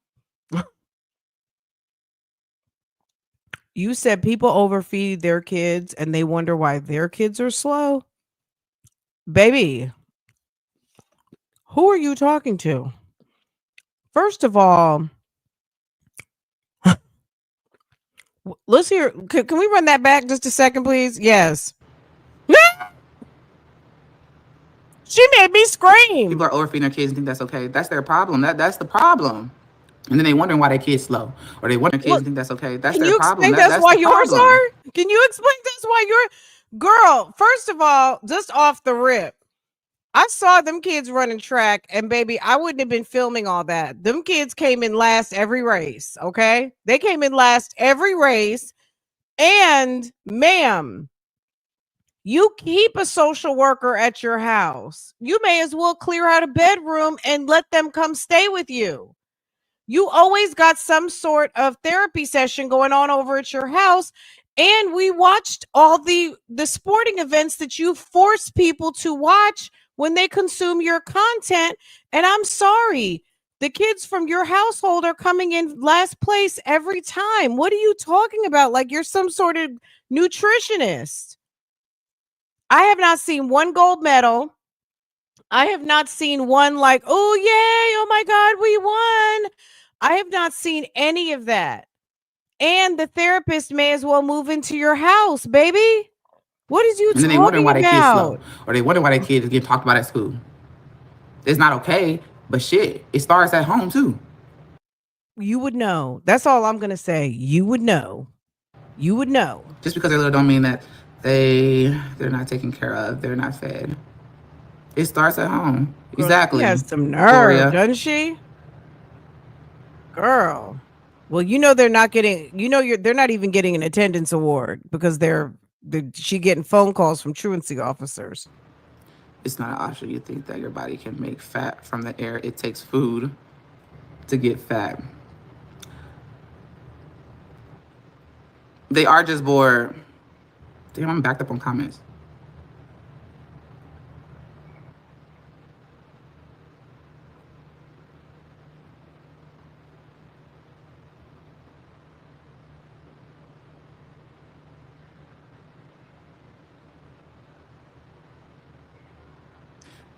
You said people overfeed their kids and they wonder why their kids are slow? Baby, who are you talking to? First of all, let's hear. Can we run that back just a second, please? Yes. She made me scream. People are overfeeding their kids and think that's okay. That's their problem. That's the problem. And then they wondering why their kid's slow, or they wonder kids and think that's okay. That's their problem. Can you explain that's why yours are? Can you explain that's why you're? Girl, first of all, just off the rip, I saw them kids running track, and baby, I wouldn't have been filming all that. Them kids came in last every race, okay? They came in last every race. And ma'am, you keep a social worker at your house. You may as well clear out a bedroom and let them come stay with you. You always got some sort of therapy session going on over at your house. And we watched all the sporting events that you force people to watch when they consume your content. And I'm sorry, the kids from your household are coming in last place every time. What are you talking about? Like you're some sort of nutritionist. I have not seen one gold medal. I have not seen one like, oh, yay, oh my God, we won. I have not seen any of that. And the therapist may as well move into your house, baby. What is you talking about? And then they wonder why their kid's slow, or they wonder why their kid is getting talked about at school. It's not okay, but shit, it starts at home too. You would know. That's all I'm going to say. You would know. You would know. Just because they're little don't mean that they're not taken care of. They're not fed. It starts at home. Girl, exactly. She has some nerve, doesn't she? Girl. Well, they're not getting, they're not even getting an attendance award because she getting phone calls from truancy officers. It's not an option. You think that your body can make fat from the air. It takes food to get fat. They are just bored. Damn, I'm backed up on comments.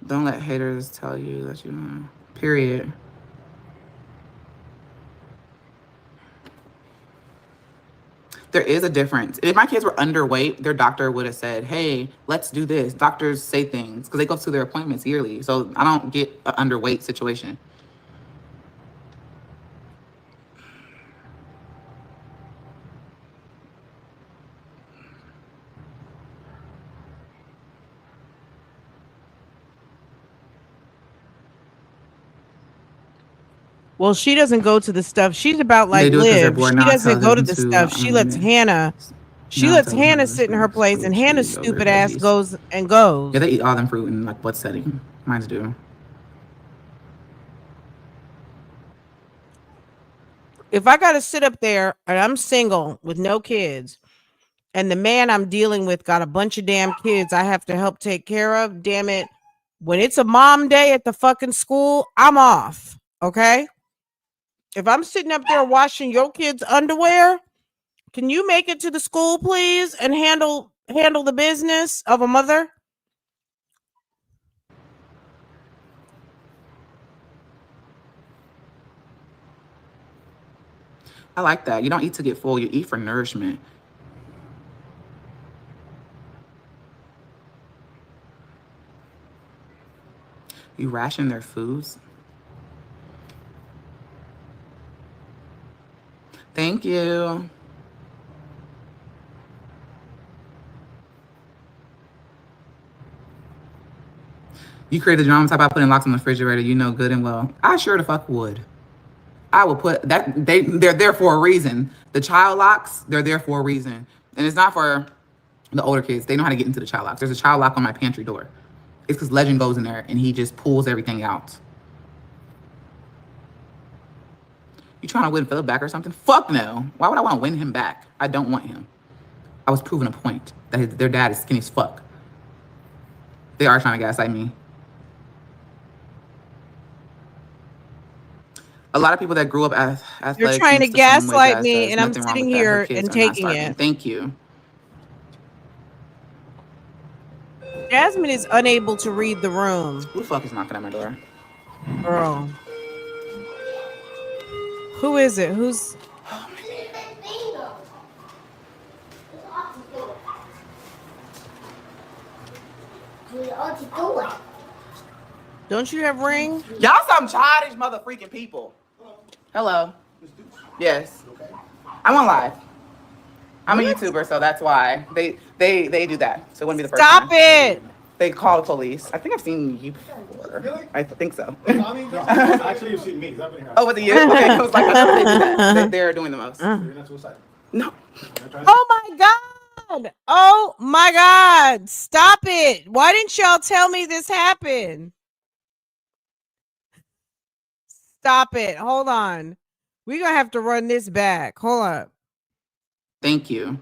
Don't let haters tell you that you know. Period. There is a difference. If my kids were underweight, their doctor would have said, hey, let's do this. Doctors say things because they go to their appointments yearly. So I don't get an underweight situation. Well, she doesn't go to the stuff. She's about like Liv. She doesn't go to the stuff. She lets Hannah She lets Hannah sit in her place, and Hannah's stupid ass goes and goes. Yeah, they eat all them fruit in like what setting? Mine's do. If I got to sit up there and I'm single with no kids, and the man I'm dealing with got a bunch of damn kids I have to help take care of, damn it. When it's a mom day at the fucking school, I'm off. Okay? If I'm sitting up there washing your kids' underwear, can you make it to the school, please, and handle the business of a mother? I like that. You don't eat to get full. You eat for nourishment. You ration their foods. Thank you. You create the drama type by putting locks on the refrigerator. You know good and well. I sure the fuck would. I will put that. They're there for a reason. The child locks, they're there for a reason. And it's not for the older kids. They know how to get into the child locks. There's a child lock on my pantry door. It's because Legend goes in there and he just pulls everything out. You trying to win Philip back or something? Fuck no. Why would I want to win him back? I don't want him. I was proving a point that their dad is skinny as fuck. They are trying to gaslight me. A lot of people that grew up as athletic. You're trying to gaslight me, and I'm sitting here and taking it. Thank you. Jasmine is unable to read the room. Who the fuck is knocking at my door? Girl. Who is it? Who's... Don't you have Ring? Y'all some childish mother freaking people. Hello. Yes. I'm on live. I'm a YouTuber, so that's why they do that. So it wouldn't be the first time. Stop it! They call the police. I think I've seen you before. Really? I think so. Actually, you've seen me. Oh, was it you? Okay, I was like, I know they do that. They're doing the most. You're not suicidal. No. Oh my God! Oh my God! Stop it! Why didn't y'all tell me this happened? Stop it. Hold on. We're going to have to run this back. Hold up. Thank you.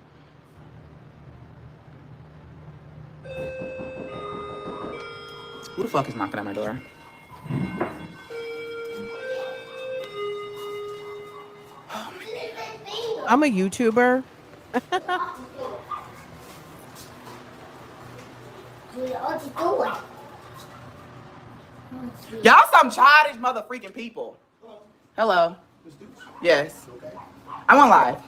Who the fuck is knocking at my door? I'm a YouTuber. Y'all some childish mother freaking people. Hello. Yes. I'm on live.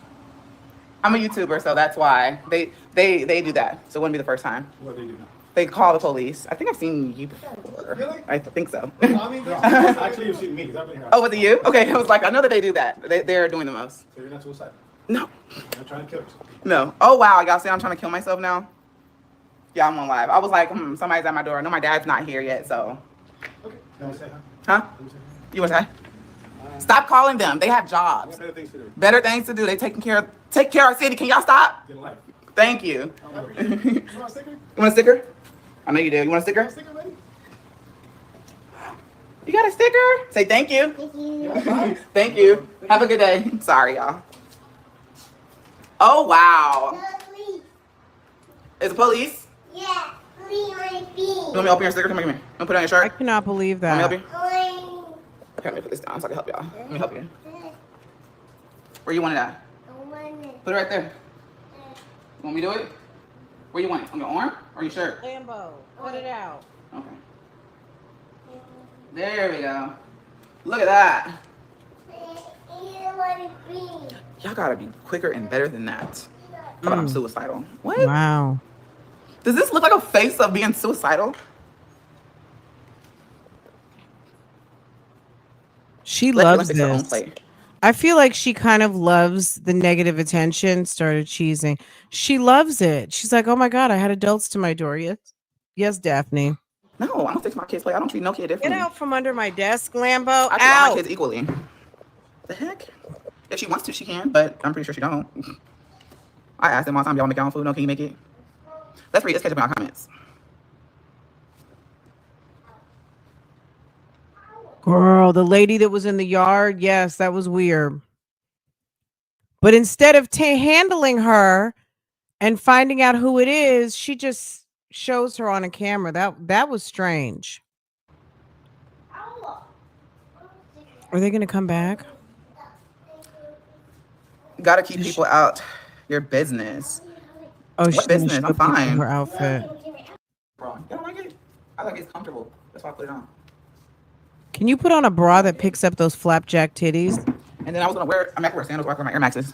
I'm a YouTuber, so that's why they do that. So it wouldn't be the first time. What do they do now? They call the police. I think I've seen you before. Really? I think so. Actually, you've seen me. 'Cause I've been here. Oh, was it you? Okay, I was like, I know that they do that. They're doing the most. So you're not suicidal? No. You're not trying to kill yourself? No. Oh, wow. Y'all say I'm trying to kill myself now? Yeah, I'm on live. I was like, somebody's at my door. I know my dad's not here yet, so. Okay. You want to say hi? Huh? You want to say hi? Stop calling them. They have jobs. Better things to do. Better things to do. They take care of our city. Can y'all stop? Get a life. Thank you. You want a sticker? You want a sticker? I know you do. You want a sticker? Sticker ready? You got a sticker? Say thank you. Thank you. Thank you. Have a good day. Sorry, y'all. Oh, wow. Is the police? Yeah. Please, my feet. You want me to open your sticker? Come here. Let me put it on your shirt. I cannot believe that. Want me to help you? Okay, let me put this down so I can help y'all. Let me help you. Where you want it at? Put it right there. You want me to do it? Where you want it? On your arm or your shirt? Lambo, put it out. Okay. There we go. Look at that. Y'all gotta be quicker and better than that. But I'm suicidal. What? Wow. Does this look like a face of being suicidal? She loves this. I feel like she kind of loves the negative attention. Started cheesing. She loves it. She's like, oh my God, I had adults to my door. Yes. Yes, Daphne. No, I don't think my kids play. I don't treat no kid differently. Get out from under my desk, Lambo. I treat all Out. my kids equally. The heck? If she wants to, she can, but I'm pretty sure she don't. I asked them all the time, y'all make your own food? No, can you make it? Let's read. Let's catch up in our comments. Girl, the lady that was in the yard, yes, that was weird. But instead of handling her and finding out who it is, she just shows her on a camera. That was strange. Are they going to come back? Gotta keep people out your business. Oh, what she's gonna business? show I'm people fine. her outfit. Bra. You don't like it? I like it's comfortable. That's why I put it on. Can you put on a bra that picks up those flapjack titties? And then I was gonna wear. I'm not gonna wear sandals. I wear my Air Maxes.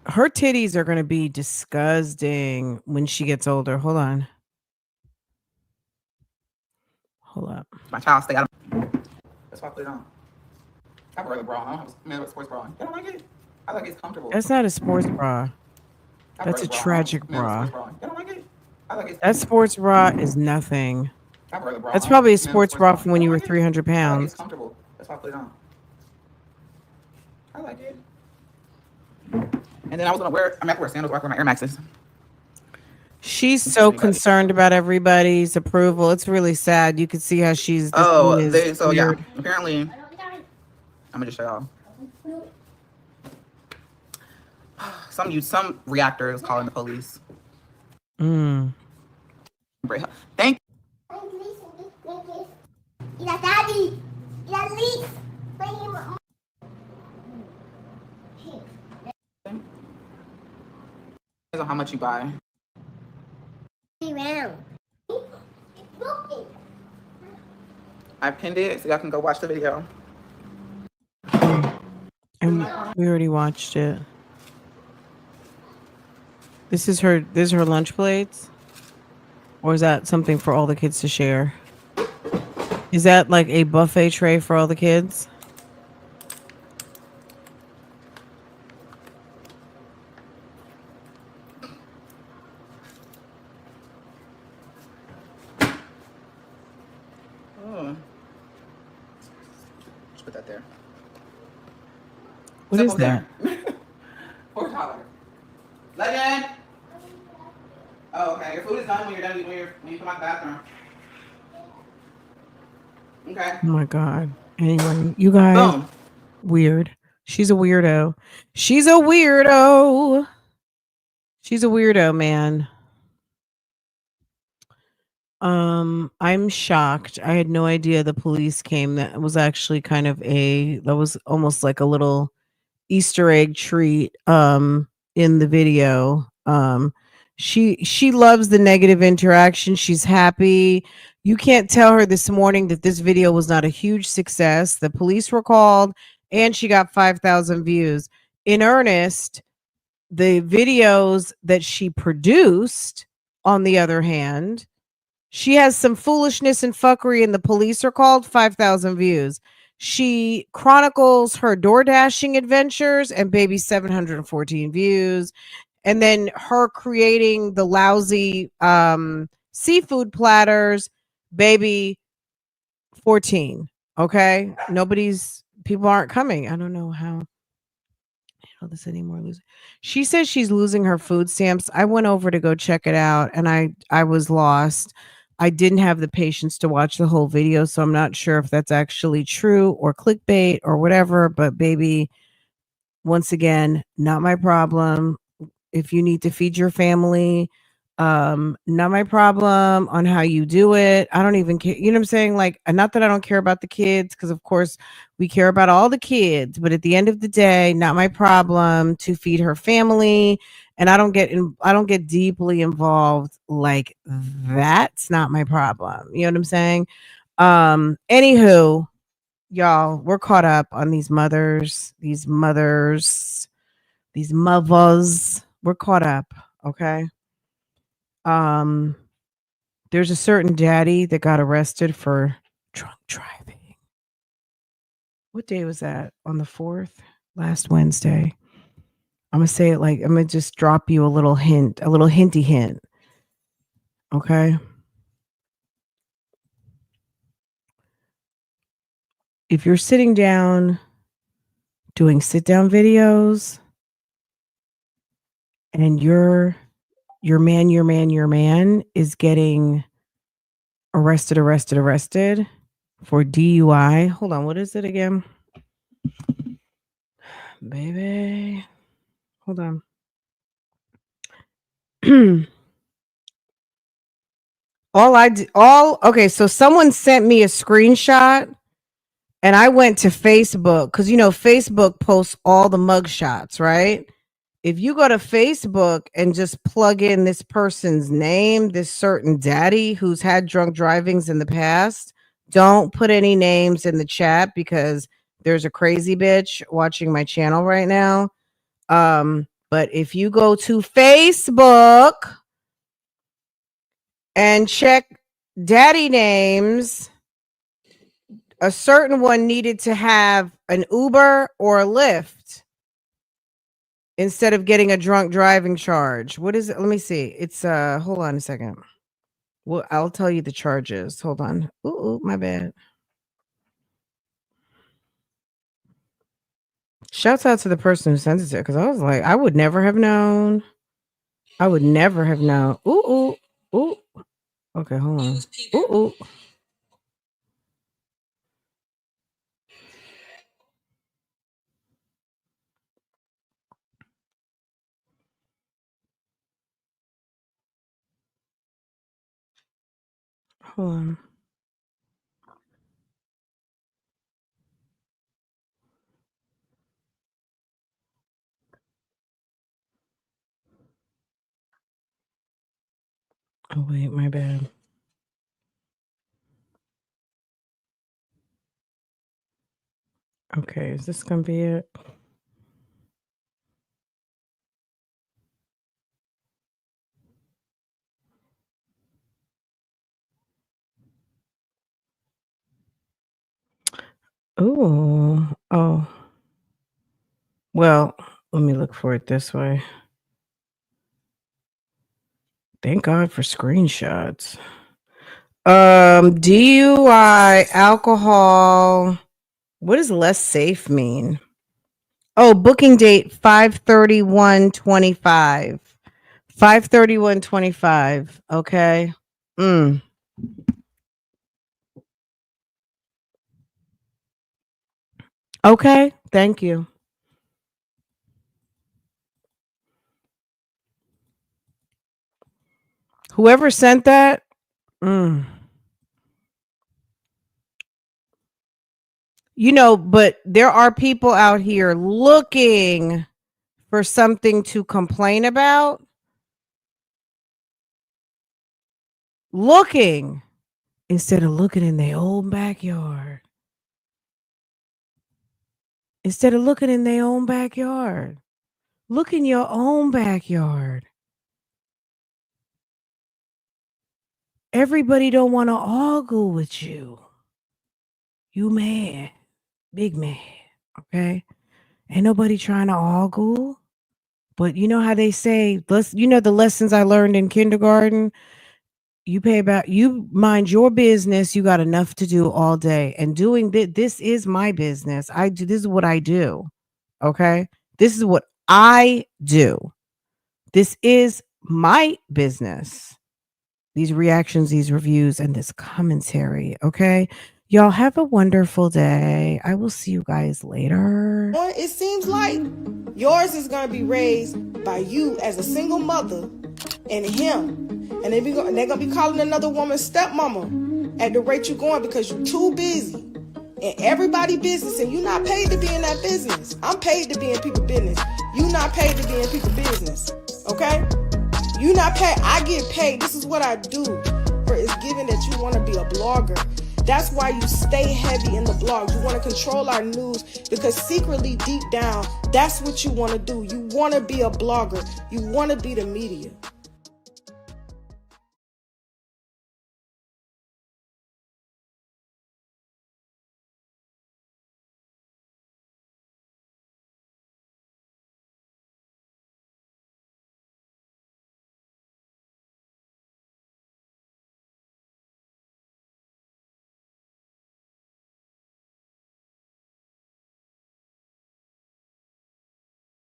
Her titties are going to be disgusting when she gets older. Hold on. Hold up. My child stay out of. That's why I put it on. I wear the bra. I don't have a man with a sports bra on. You don't like it? I like it's comfortable. That's not a sports bra. That's a tragic bra. You don't like it? I like it's That sports bra is nothing. I wear the bra. That's probably a sports bra from when you were 300 I like pounds. it's comfortable. That's why I put it on. I like it. And then I was gonna wear. I'm not gonna wear sandals. I wear my Air Maxes. She's so concerned about everybody's approval. It's really sad. You can see how she's. Oh, is so yeah. weird. Apparently, I'm gonna just show y'all. Some reactor is calling the police. Mm. Thank. Yeah, Daddy. Yeah, Lee. On how much you buy. I pinned it so y'all can go watch the video. And we already watched it. This is her lunch plates? Or is that something for all the kids to share? Is that like a buffet tray for all the kids? Oh. Just put that there. What is that? $4. Legend. Oh, okay. Your food is done when you're done when you come out the bathroom. Okay. Oh my God. Anyway, you guys. Boom. Weird. She's a weirdo. She's a weirdo. She's a weirdo, man. I'm shocked. I had no idea the police came. That was actually kind of that was almost like a little Easter egg treat in the video. She loves the negative interaction. She's happy. You can't tell her this morning that this video was not a huge success. The police were called and she got 5,000 views. In earnest, the videos that she produced, on the other hand, she has some foolishness and fuckery and the police are called, 5,000 views. She chronicles her door dashing adventures and baby 714 views. And then her creating the lousy seafood platters, baby 14. Okay. People aren't coming. I don't know how this anymore. She says she's losing her food stamps. I went over to go check it out and I was lost. I didn't have the patience to watch the whole video, so I'm not sure if that's actually true or clickbait or whatever, but baby, once again, not my problem. If you need to feed your family, not my problem on how you do it. I don't even care. You know what I'm saying? Like, not that I don't care about the kids, because of course we care about all the kids, but at the end of the day, not my problem to feed her family. And I don't get deeply involved like that's not my problem. You know what I'm saying? Anywho, y'all, we're caught up on these mothers. We're caught up. Okay. There's a certain daddy that got arrested for drunk driving. What day was that? On the 4th? Last Wednesday. I'm going to say it like, I'm going to just drop you a little hinty hint. Okay. If you're sitting down doing sit down videos, and your man is getting arrested for DUI. Hold on, what is it again? Baby. Hold on. Okay, so someone sent me a screenshot and I went to Facebook because Facebook posts all the mug shots, right? If you go to Facebook and just plug in this person's name, this certain daddy who's had drunk drivings in the past, don't put any names in the chat because there's a crazy bitch watching my channel right now. But if you go to Facebook and check daddy names, a certain one needed to have an Uber or a Lyft instead of getting a drunk driving charge. What is it? Let me see. It's hold on a second. Well, I'll tell you the charges. Hold on. Ooh, my bad. Shouts out to the person who sent it to, because I was like, I would never have known. Ooh. Okay, hold on. Ooh. Hold on. Oh, wait, my bad. Okay, is this gonna be it? Ooh. Oh. Well, let me look for it this way. Thank God for screenshots. DUI, alcohol. What does less safe mean? Oh, booking date 5/31/25. 5/31/25. Okay. Okay, thank you. Whoever sent that, but there are people out here looking for something to complain about. Looking instead of looking in their own backyard. Look in your own backyard. Everybody don't want to argue with you. You mad. Big mad. Okay? Ain't nobody trying to argue. But you know how they say, the lessons I learned in kindergarten? You mind your business. You got enough to do all day. And doing this is my business. This is what I do. Okay? This is what I do. This is my business. These reactions, these reviews, and this commentary. Okay? Y'all have a wonderful day. I will see you guys later. It seems like yours is going to be raised by you as a single mother and him. And they're going to be calling another woman stepmama at the rate you're going because you're too busy. And everybody business, and you're not paid to be in that business. I'm paid to be in people's business. You're not paid to be in people's business. Okay? You're not paid. I get paid. This is what I do. It's given that you want to be a blogger. That's why you stay heavy in the blogs. You want to control our news because secretly, deep down, that's what you want to do. You want to be a blogger. You want to be the media.